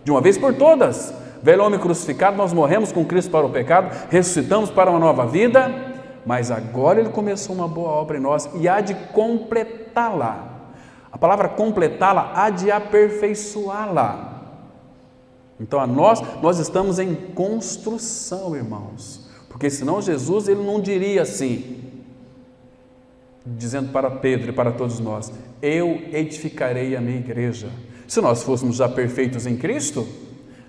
de uma vez por todas. Velho homem crucificado, nós morremos com Cristo para o pecado, ressuscitamos para uma nova vida, mas agora Ele começou uma boa obra em nós e há de completá-la. A palavra completá-la, há de aperfeiçoá-la. Então nós estamos em construção, irmãos, porque senão Jesus Ele não diria assim, dizendo para Pedro e para todos nós: eu edificarei a minha igreja. Se nós fôssemos já perfeitos em Cristo,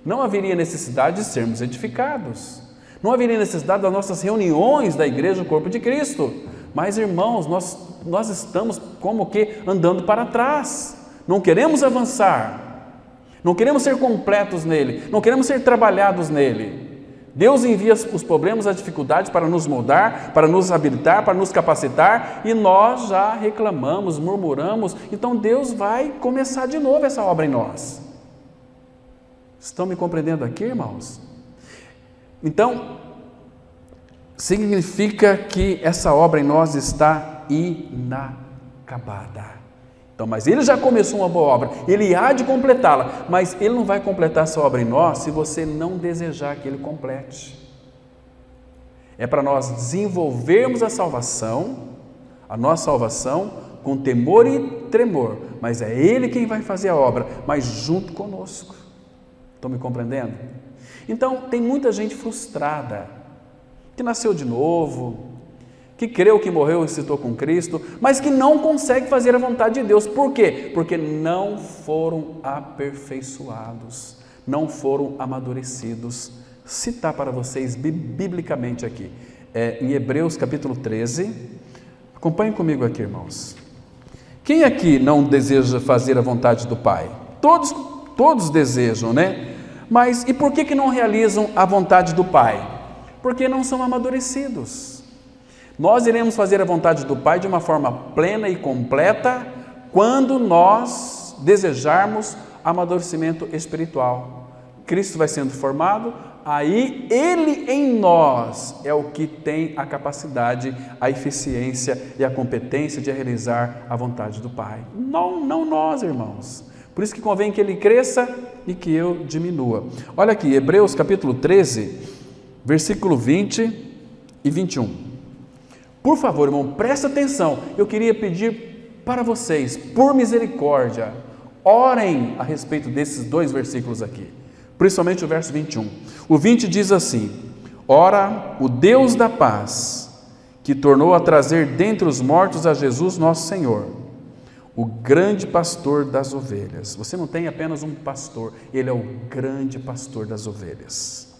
não haveria necessidade de sermos edificados, não haveria necessidade das nossas reuniões da igreja, o corpo de Cristo. Mas, irmãos, nós estamos como que andando para trás, não queremos avançar, não queremos ser completos nele, não queremos ser trabalhados nele. Deus envia os problemas, as dificuldades para nos moldar, para nos habilitar, para nos capacitar, e nós já reclamamos, murmuramos. Então Deus vai começar de novo essa obra em nós. Estão me compreendendo aqui, irmãos? Então, significa que essa obra em nós está inacabada. Então, mas Ele já começou uma boa obra, Ele há de completá-la, mas Ele não vai completar essa obra em nós se você não desejar que Ele complete. É para nós desenvolvermos a nossa salvação com temor e tremor, mas é Ele quem vai fazer a obra, mas junto conosco. Estão me compreendendo? Então, tem muita gente frustrada, que nasceu de novo, que creu que morreu e ressuscitou com Cristo, mas que não consegue fazer a vontade de Deus. Por quê? Porque não foram aperfeiçoados, não foram amadurecidos. Citar para vocês biblicamente aqui, em Hebreus capítulo 13, acompanhem comigo aqui, irmãos. Quem aqui não deseja fazer a vontade do Pai? Todos desejam, né? Mas e por que não realizam a vontade do Pai? Porque não são amadurecidos. Nós iremos fazer a vontade do Pai de uma forma plena e completa quando nós desejarmos amadurecimento espiritual. Cristo vai sendo formado, aí Ele em nós é o que tem a capacidade, a eficiência e a competência de realizar a vontade do Pai. Não nós, irmãos. Por isso que convém que Ele cresça e que eu diminua. Olha aqui, Hebreus capítulo 13, versículo 20 e 21. Por favor, irmão, presta atenção. Eu queria pedir para vocês, por misericórdia, orem a respeito desses dois versículos aqui, principalmente o verso 21. O 20 diz assim: ora, o Deus da paz, que tornou a trazer dentre os mortos a Jesus nosso Senhor, o grande pastor das ovelhas. Você não tem apenas um pastor, Ele é o grande pastor das ovelhas.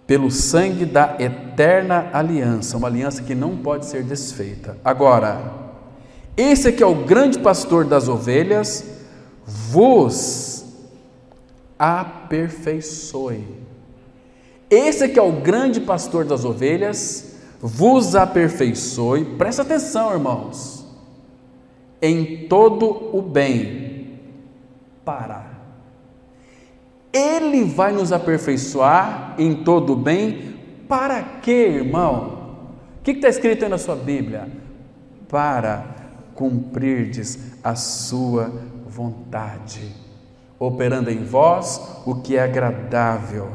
Pelo sangue da eterna aliança, uma aliança que não pode ser desfeita. Agora, esse aqui é o grande pastor das ovelhas, vos aperfeiçoe. Esse aqui é o grande pastor das ovelhas, vos aperfeiçoe. Presta atenção, irmãos, em todo o bem, Ele vai nos aperfeiçoar em todo o bem. Para quê, irmão? O que está escrito aí na sua Bíblia? Para cumprirdes a sua vontade, operando em vós o que é agradável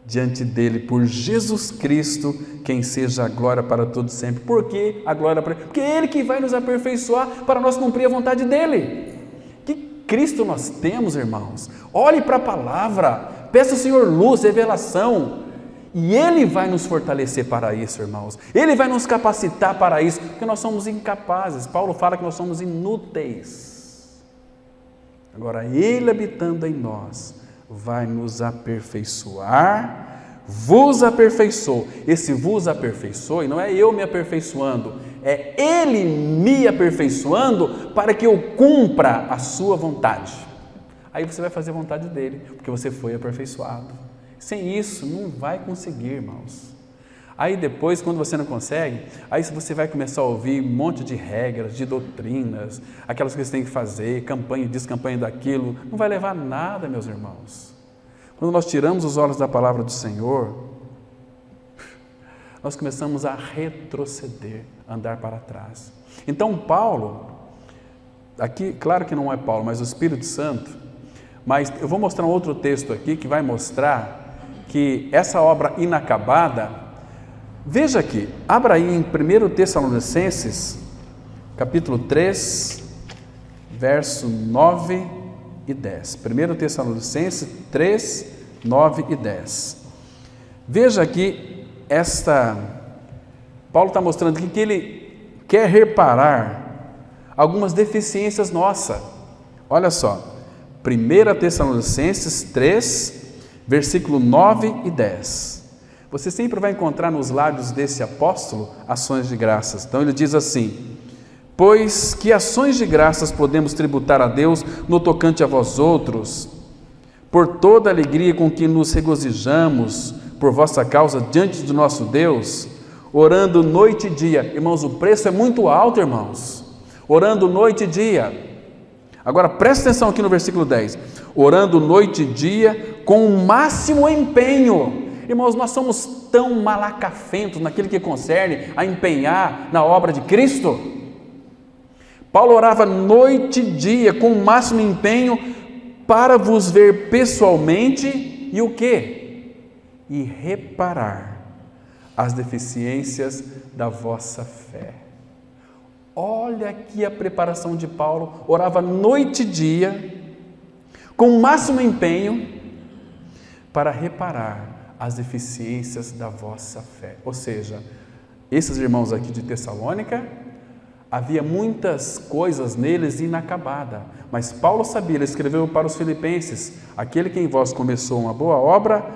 diante dele, por Jesus Cristo, quem seja a glória para todos sempre. Por que a glória para ele? Porque é Ele que vai nos aperfeiçoar para nós cumprir a vontade dele. Cristo nós temos, irmãos. Olhe para a palavra, peça ao Senhor luz, revelação, e Ele vai nos fortalecer para isso, irmãos. Ele vai nos capacitar para isso, porque nós somos incapazes. Paulo fala que nós somos inúteis. Agora, Ele habitando em nós, vai nos aperfeiçoar, vos aperfeiçoou. Esse vos aperfeiçoou, e não é eu me aperfeiçoando, é Ele me aperfeiçoando para que eu cumpra a sua vontade. Aí você vai fazer a vontade dele, porque você foi aperfeiçoado. Sem isso, não vai conseguir, irmãos. Aí depois, quando você não consegue, aí você vai começar a ouvir um monte de regras, de doutrinas, aquelas que você tem que fazer, campanha disso, campanha daquilo, não vai levar a nada, meus irmãos. Quando nós tiramos os olhos da palavra do Senhor, nós começamos a retroceder, a andar para trás. Então Paulo, aqui, claro que não é Paulo, mas o Espírito Santo, mas eu vou mostrar um outro texto aqui que vai mostrar que essa obra inacabada, veja aqui, abra aí em 1 Tessalonicenses, capítulo 3, verso 9 e 10. 1 Tessalonicenses 3, 9 e 10. Veja aqui, Paulo está mostrando aqui que ele quer reparar algumas deficiências nossas. Olha só, 1 Tessalonicenses 3, versículo 9 e 10. Você sempre vai encontrar nos lábios desse apóstolo ações de graças. Então ele diz assim: pois que ações de graças podemos tributar a Deus no tocante a vós outros, por toda a alegria com que nos regozijamos por vossa causa diante do nosso Deus, orando noite e dia. Irmãos, o preço é muito alto, irmãos. Orando noite e dia. Agora presta atenção aqui no versículo 10. Orando noite e dia com o máximo empenho. Irmãos, nós somos tão malacafentos naquilo que concerne a empenhar na obra de Cristo. Paulo orava noite e dia com o máximo empenho para vos ver pessoalmente e o quê? E reparar as deficiências da vossa fé. Olha aqui a preparação de Paulo, orava noite e dia, com o máximo empenho, para reparar as deficiências da vossa fé. Ou seja, esses irmãos aqui de Tessalônica, havia muitas coisas neles inacabadas, mas Paulo sabia, ele escreveu para os filipenses: aquele que em vós começou uma boa obra,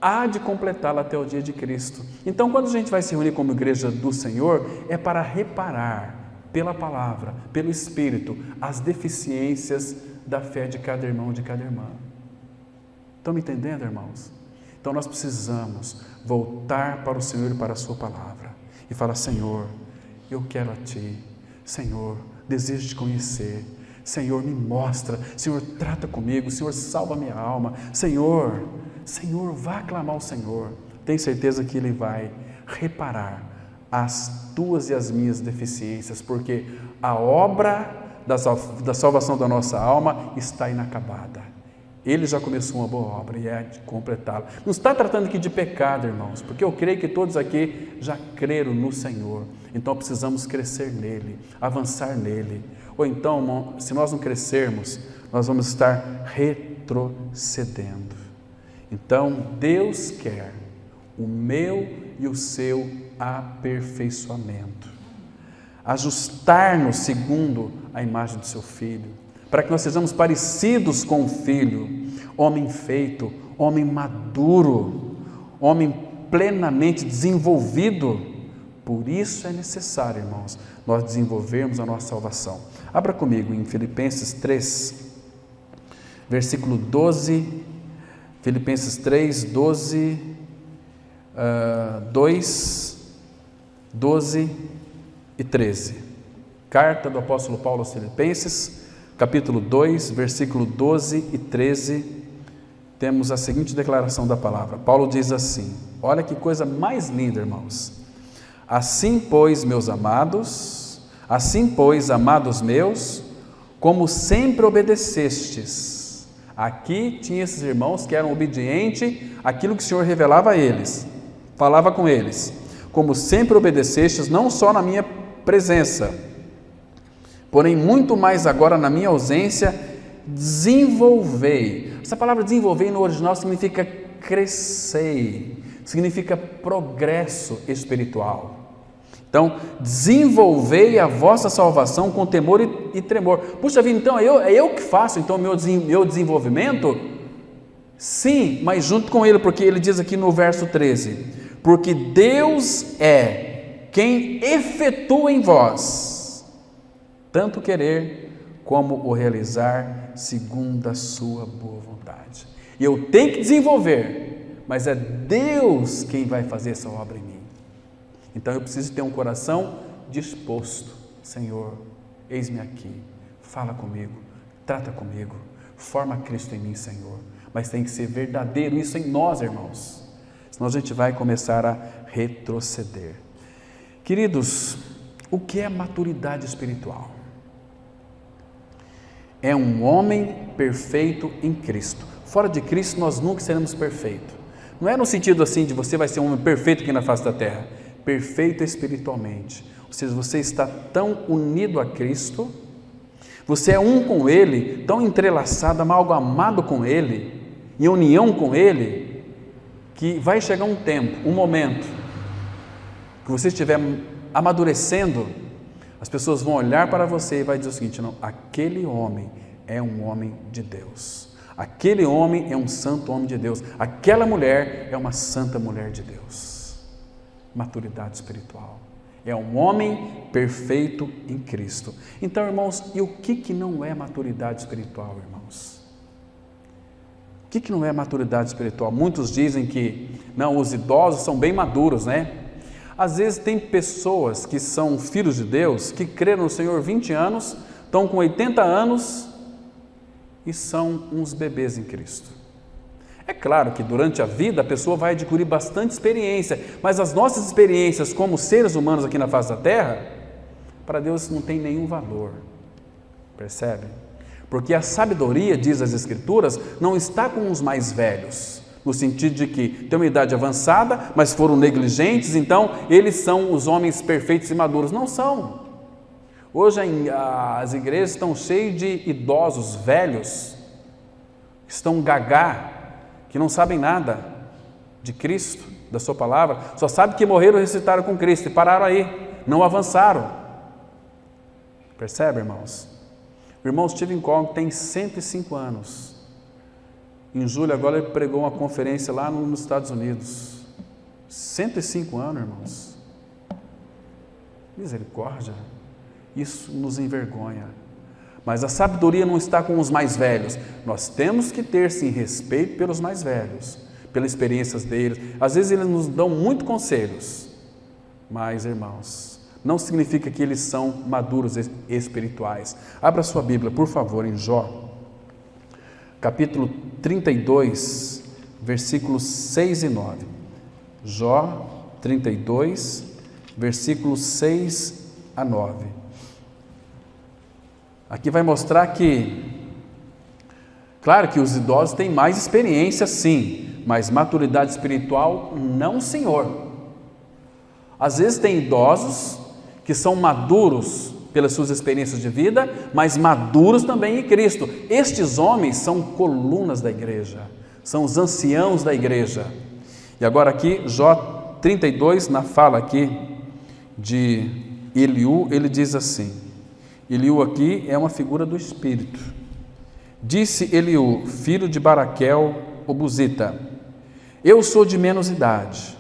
há de completá-la até o dia de Cristo. Então, quando a gente vai se reunir como igreja do Senhor, é para reparar pela palavra, pelo Espírito, as deficiências da fé de cada irmão e de cada irmã. Estão me entendendo, irmãos? Então nós precisamos voltar para o Senhor e para a sua palavra e falar: Senhor, eu quero a Ti. Senhor, desejo Te conhecer. Senhor, me mostra. Senhor, trata comigo. Senhor, salva minha alma. Senhor, vá clamar ao Senhor. Tenho certeza que Ele vai reparar as tuas e as minhas deficiências, porque a obra da salvação da nossa alma está inacabada. Ele já começou uma boa obra e é de completá-la. Não está tratando aqui de pecado, irmãos, porque eu creio que todos aqui já creram no Senhor. Então precisamos crescer nele, avançar nele. Ou então, se nós não crescermos, nós vamos estar retrocedendo. Então, Deus quer o meu e o seu aperfeiçoamento, ajustar-nos segundo a imagem do seu Filho, para que nós sejamos parecidos com o Filho, homem feito, homem maduro, homem plenamente desenvolvido. Por isso é necessário, irmãos, nós desenvolvermos a nossa salvação. Abra comigo em Filipenses 3, versículo 12, Filipenses 3, 12, 12 e 13. Carta do apóstolo Paulo aos Filipenses, capítulo 2, versículo 12 e 13, temos a seguinte declaração da palavra. Paulo diz assim, olha que coisa mais linda, irmãos. Assim, pois, amados meus, como sempre obedecestes. Aqui tinha esses irmãos que eram obedientes àquilo que o Senhor revelava a eles, falava com eles. Como sempre obedecestes, não só na minha presença, porém muito mais agora na minha ausência, desenvolvei. Essa palavra desenvolver no original significa crescer, significa progresso espiritual. Então, desenvolvei a vossa salvação com temor e tremor. Puxa vida, então é eu que faço então meu desenvolvimento? Sim, mas junto com ele, porque ele diz aqui no verso 13, porque Deus é quem efetua em vós, tanto querer como o realizar segundo a sua boa vontade. E eu tenho que desenvolver, mas é Deus quem vai fazer essa obra em mim. Então eu preciso ter um coração disposto. Senhor, eis-me aqui, fala comigo, trata comigo, forma Cristo em mim, Senhor. Mas tem que ser verdadeiro isso em nós, irmãos. Senão a gente vai começar a retroceder. Queridos, o que é maturidade espiritual? É um homem perfeito em Cristo. Fora de Cristo nós nunca seremos perfeitos. Não é no sentido assim de você vai ser um homem perfeito aqui na face da terra. Perfeito espiritualmente, ou seja, você está tão unido a Cristo, você é um com Ele, tão entrelaçado, amalgamado com Ele, em união com Ele, que vai chegar um tempo, um momento, que você estiver amadurecendo, as pessoas vão olhar para você e vai dizer o seguinte: não, aquele homem é um homem de Deus, aquele homem é um santo homem de Deus, aquela mulher é uma santa mulher de Deus. Maturidade espiritual. É um homem perfeito em Cristo. Então, irmãos, e o que não é maturidade espiritual, irmãos? O que não é maturidade espiritual? Muitos dizem que, não, os idosos são bem maduros, né? Às vezes tem pessoas que são filhos de Deus, que creram no Senhor 20 anos, estão com 80 anos e são uns bebês em Cristo. É claro que durante a vida a pessoa vai adquirir bastante experiência, mas as nossas experiências como seres humanos aqui na face da terra, para Deus não tem nenhum valor, percebe? Porque a sabedoria, diz as Escrituras, não está com os mais velhos, no sentido de que tem uma idade avançada, mas foram negligentes, então eles são os homens perfeitos e maduros. Não são. Hoje as igrejas estão cheias de idosos velhos, que estão gagá, que não sabem nada de Cristo, da sua palavra, só sabem que morreram e ressuscitaram com Cristo e pararam aí, não avançaram. Percebe, irmãos? O irmão Stephen Cole tem 105 anos. Em julho agora ele pregou uma conferência lá nos Estados Unidos. 105 anos, irmãos. Misericórdia. Isso nos envergonha. Mas a sabedoria não está com os mais velhos. Nós temos que ter, sim, respeito pelos mais velhos, pelas experiências deles. Às vezes eles nos dão muitos conselhos, mas, irmãos, não significa que eles são maduros espirituais. Abra sua Bíblia, por favor, em Jó, capítulo 32, versículos 6 e 9. Jó 32, versículos 6 a 9. Aqui vai mostrar que, claro que os idosos têm mais experiência sim, mas maturidade espiritual não, senhor. Às vezes tem idosos que são maduros pelas suas experiências de vida, mas maduros também em Cristo. Estes homens são colunas da igreja, são os anciãos da igreja. E agora aqui, Jó 32, na fala aqui de Eliú, ele diz assim, Eliú aqui é uma figura do Espírito. Disse Eliú, filho de Baraquel, o Buzita, eu sou de menos idade,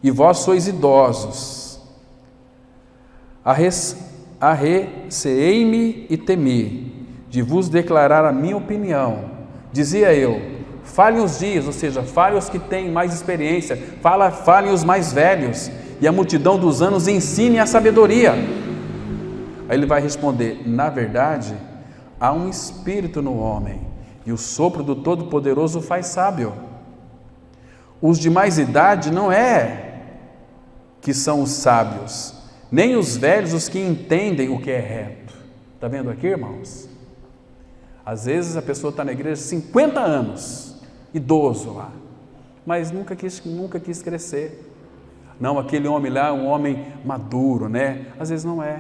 e vós sois idosos. Arreceei-me e temi, de vos declarar a minha opinião. Dizia eu, falem os dias, ou seja, falem os que têm mais experiência, falem os mais velhos, e a multidão dos anos ensine a sabedoria. Aí ele vai responder, na verdade, há um espírito no homem, e o sopro do Todo-Poderoso faz sábio. Os de mais idade não é que são os sábios, nem os velhos os que entendem o que é reto. Está vendo aqui, irmãos? Às vezes a pessoa está na igreja 50 anos, idoso lá, mas nunca quis crescer. Não, aquele homem lá é um homem maduro, né? Às vezes não é.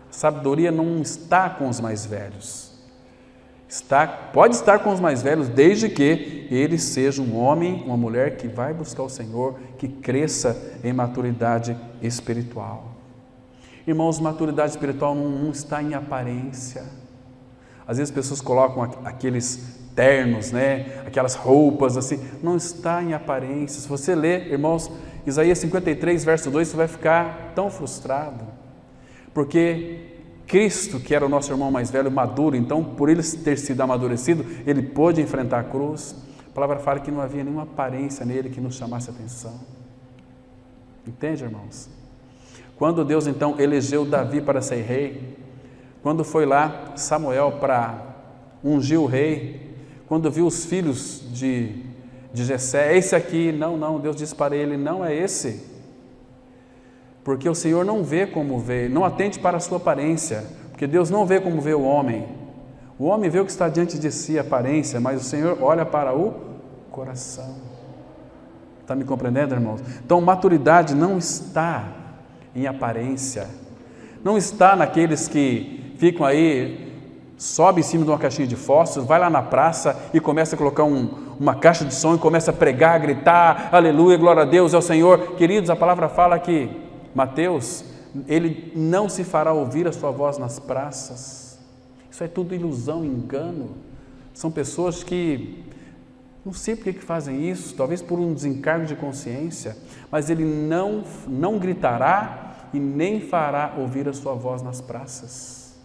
A sabedoria não está com os mais velhos, Pode estar com os mais velhos, desde que ele seja um homem, uma mulher que vai buscar o Senhor, que cresça em maturidade espiritual. Irmãos, maturidade espiritual não está em aparência. Às vezes as pessoas colocam aqueles ternos, né? Aquelas roupas assim, não está em aparência. Se você ler, irmãos, Isaías 53, verso 2, você vai ficar tão frustrado, porque Cristo, que era o nosso irmão mais velho, maduro, então por ele ter sido amadurecido, ele pôde enfrentar a cruz. A palavra fala que não havia nenhuma aparência nele que nos chamasse a atenção. Entende, irmãos? Quando Deus então elegeu Davi para ser rei, quando foi lá Samuel para ungir o rei, quando viu os filhos de Jessé, é esse aqui, não, Deus disse para ele, não é esse, porque o Senhor não vê como vê, não atente para a sua aparência, porque Deus não vê como vê o homem vê o que está diante de si, a aparência, mas o Senhor olha para o coração. Está me compreendendo, irmãos? Então, maturidade não está em aparência, não está naqueles que ficam aí, sobe em cima de uma caixinha de fósforos, vai lá na praça e começa a colocar uma caixa de som e começa a pregar, a gritar, aleluia, glória a Deus, é o Senhor. Queridos, a palavra fala que Mateus, ele não se fará ouvir a sua voz nas praças. Isso é tudo ilusão, engano. São pessoas que, não sei por que fazem isso, talvez por um desencargo de consciência, mas ele não gritará e nem fará ouvir a sua voz nas praças.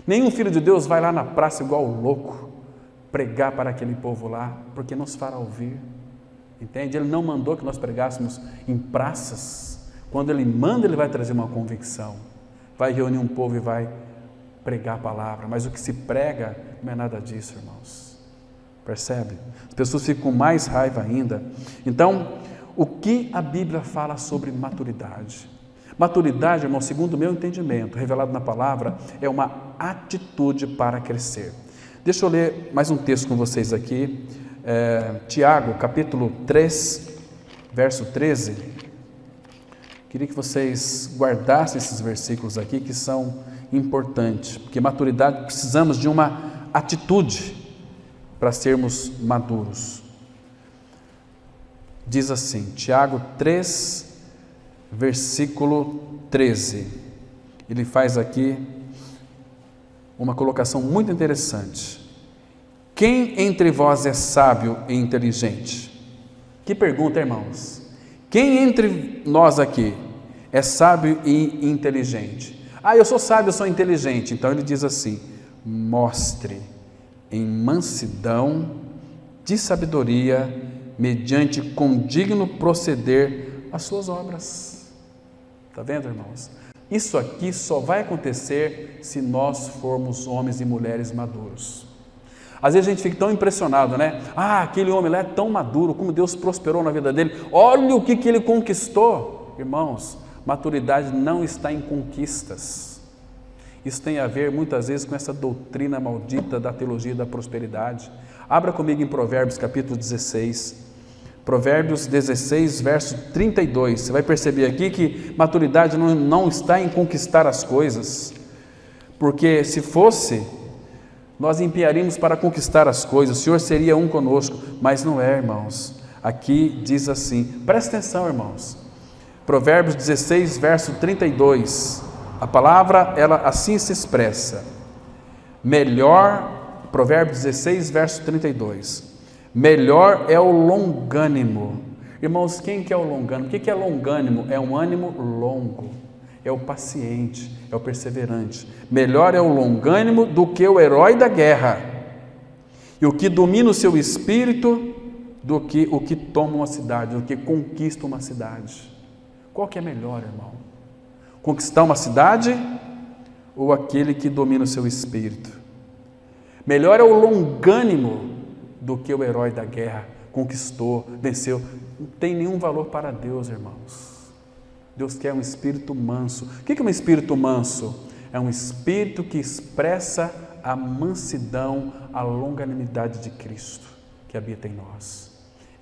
Nenhum filho de Deus vai lá na praça igual louco, pregar para aquele povo lá, porque não se fará ouvir. Entende? Ele não mandou que nós pregássemos em praças. Quando ele manda, ele vai trazer uma convicção, vai reunir um povo e vai pregar a palavra, mas o que se prega não é nada disso, irmãos. Percebe? As pessoas ficam com mais raiva ainda. Então, o que a Bíblia fala sobre maturidade? Maturidade, irmão, segundo o meu entendimento, revelado na palavra, é uma atitude para crescer. Deixa eu ler mais um texto com vocês aqui, Tiago, capítulo 3, verso 13. Queria que vocês guardassem esses versículos aqui, que são importantes, porque maturidade, precisamos de uma atitude para sermos maduros. Diz assim, Tiago 3, versículo 13, ele faz aqui uma colocação muito interessante. Quem entre vós é sábio e inteligente? Que pergunta, irmãos? Quem entre nós aqui é sábio e inteligente? Eu sou sábio, eu sou inteligente. Então ele diz assim, mostre em mansidão de sabedoria, mediante condigno proceder as suas obras. Está vendo, irmãos? Isso aqui só vai acontecer se nós formos homens e mulheres maduros. Às vezes a gente fica tão impressionado, né? Aquele homem lá é tão maduro, como Deus prosperou na vida dele. Olha o que ele conquistou. Irmãos, maturidade não está em conquistas. Isso tem a ver muitas vezes com essa doutrina maldita da teologia da prosperidade. Abra comigo em Provérbios capítulo 16. Provérbios 16, verso 32. Você vai perceber aqui que maturidade não está em conquistar as coisas. Porque se fosse, nós empenharíamos para conquistar as coisas, o Senhor seria um conosco, mas não é, irmãos. Aqui diz assim, presta atenção, irmãos. Provérbios 16, verso 32. A palavra, ela assim se expressa. Provérbios 16, verso 32. Melhor é o longânimo. Irmãos, quem que é o longânimo? O que é longânimo? É um ânimo longo, é o paciente, é o perseverante. Melhor é o longânimo do que o herói da guerra, e o que domina o seu espírito do que o que toma uma cidade, do que conquista uma cidade. Qual que é melhor, irmão? Conquistar uma cidade ou aquele que domina o seu espírito? Melhor é o longânimo do que o herói da guerra, conquistou, venceu. Não tem nenhum valor para Deus, irmãos. Deus quer um espírito manso. O que é um espírito manso? É um espírito que expressa a mansidão, a longanimidade de Cristo, que habita em nós.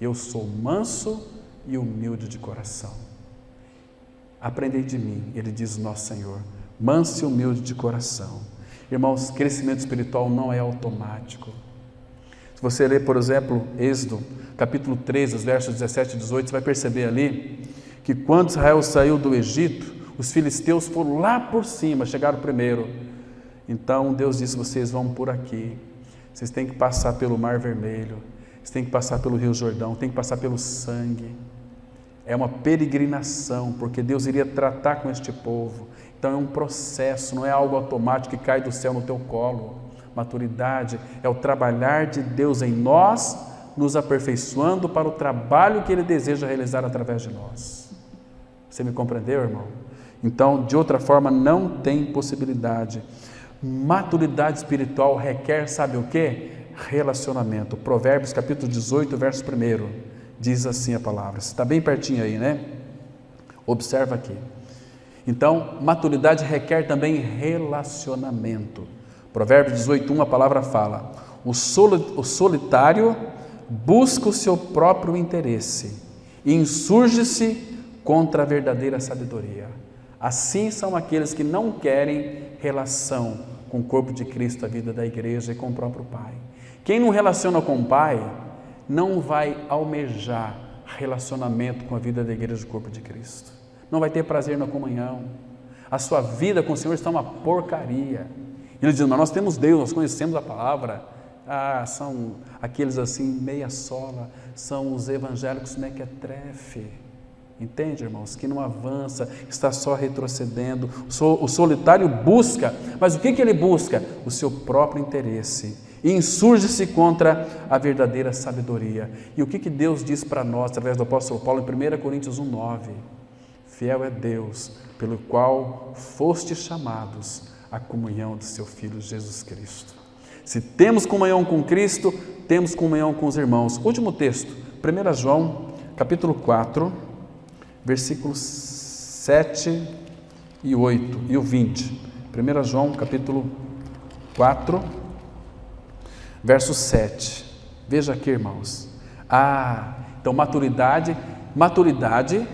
Eu sou manso e humilde de coração. Aprendei de mim, ele diz o nosso Senhor, manso e humilde de coração. Irmãos, crescimento espiritual não é automático. Se você ler, por exemplo, Êxodo, capítulo 13, os versos 17 e 18, você vai perceber ali que quando Israel saiu do Egito, os filisteus foram lá por cima, chegaram primeiro. Então Deus disse: vocês vão por aqui, vocês têm que passar pelo Mar Vermelho, vocês têm que passar pelo Rio Jordão, têm que passar pelo sangue. É uma peregrinação, porque Deus iria tratar com este povo. Então é um processo, não é algo automático que cai do céu no teu colo. Maturidade é o trabalhar de Deus em nós, nos aperfeiçoando para o trabalho que Ele deseja realizar através de nós. Você me compreendeu, irmão? Então, de outra forma, não tem possibilidade. Maturidade espiritual requer, sabe o quê? Relacionamento. Provérbios capítulo 18, verso 1, diz assim a palavra. Você está bem pertinho aí, né? Observa aqui. Então, maturidade requer também relacionamento. Provérbios 18:1, a palavra fala: o solitário busca o seu próprio interesse e insurge-se contra a verdadeira sabedoria. Assim são aqueles que não querem relação com o corpo de Cristo, a vida da igreja e com o próprio Pai. Quem não relaciona com o Pai não vai almejar relacionamento com a vida da igreja e do corpo de Cristo. Não vai ter prazer na comunhão. A sua vida com o Senhor está uma porcaria. Ele diz: mas nós temos Deus, nós conhecemos a palavra. São aqueles assim, meia sola, são os evangélicos mequetrefe. Entende, irmãos? Que não avança, está só retrocedendo. O solitário busca, mas o que ele busca? O seu próprio interesse. E insurge-se contra a verdadeira sabedoria. E o que Deus diz para nós, através do apóstolo Paulo, em 1 Coríntios 1:9? Fiel é Deus, pelo qual fostes chamados à comunhão do seu Filho Jesus Cristo. Se temos comunhão com Cristo, temos comunhão com os irmãos. Último texto, 1 João, capítulo 4, versículos 7 e 8 e o 20. 1 João, capítulo 4, verso 7. Veja aqui, irmãos. Então maturidade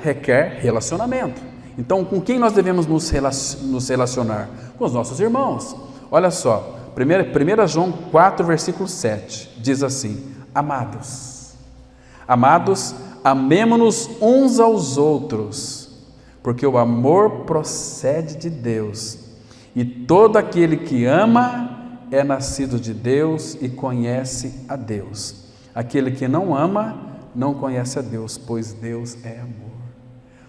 requer relacionamento. Então, com quem nós devemos nos relacionar? Com os nossos irmãos. Olha só, 1 João 4, versículo 7, diz assim: Amados, amemo-nos uns aos outros, porque o amor procede de Deus, e todo aquele que ama é nascido de Deus e conhece a Deus. Aquele que não ama não conhece a Deus, pois Deus é amor.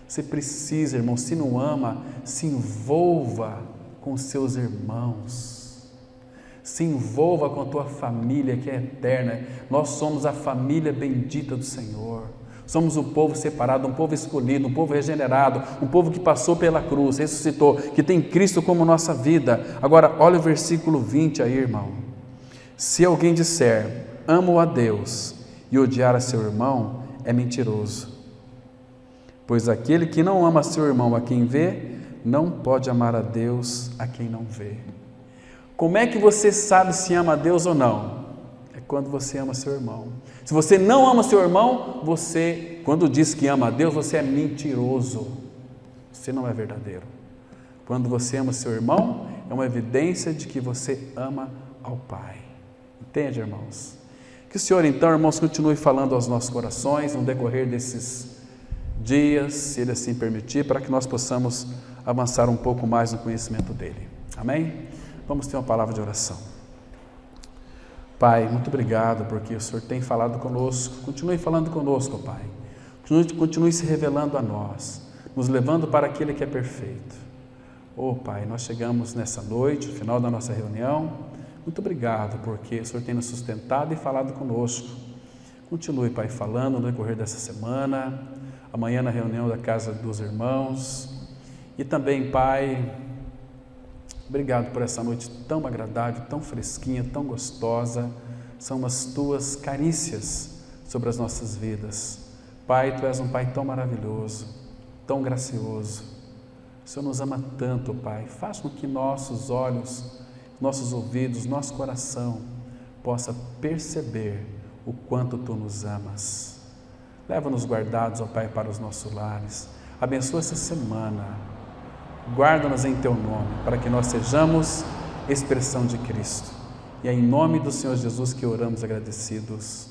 Você precisa, irmão, se não ama, se envolva com seus irmãos, se envolva com a tua família que é eterna. Nós somos a família bendita do Senhor, somos um povo separado, um povo escolhido, um povo regenerado, um povo que passou pela cruz, ressuscitou, que tem Cristo como nossa vida. Agora, olha o versículo 20 aí, irmão. Se alguém disser, amo a Deus, e odiar a seu irmão, é mentiroso. Pois aquele que não ama seu irmão a quem vê, não pode amar a Deus a quem não vê. Como é que você sabe se ama a Deus ou não? É quando você ama seu irmão. Se você não ama seu irmão, quando diz que ama a Deus, você é mentiroso. Você não é verdadeiro. Quando você ama seu irmão, é uma evidência de que você ama ao Pai. Entende, irmãos? Que o Senhor, então, irmãos, continue falando aos nossos corações no decorrer desses dias, se Ele assim permitir, para que nós possamos avançar um pouco mais no conhecimento dEle. Amém? Vamos ter uma palavra de oração. Pai, muito obrigado, porque o Senhor tem falado conosco. Continue falando conosco, Pai. Continue se revelando a nós, nos levando para aquele que é perfeito. Pai, nós chegamos nessa noite, no final da nossa reunião. Muito obrigado, porque o Senhor tem nos sustentado e falado conosco. Continue, Pai, falando no decorrer dessa semana, amanhã na reunião da casa dos irmãos. E também, Pai, obrigado por essa noite tão agradável, tão fresquinha, tão gostosa. São as Tuas carícias sobre as nossas vidas. Pai, Tu és um Pai tão maravilhoso, tão gracioso. O Senhor nos ama tanto, Pai. Faz com que nossos olhos, nossos ouvidos, nosso coração possa perceber o quanto Tu nos amas. Leva-nos guardados, ó Pai, para os nossos lares. Abençoa essa semana. Guarda-nos em Teu nome, para que nós sejamos expressão de Cristo. E é em nome do Senhor Jesus que oramos agradecidos.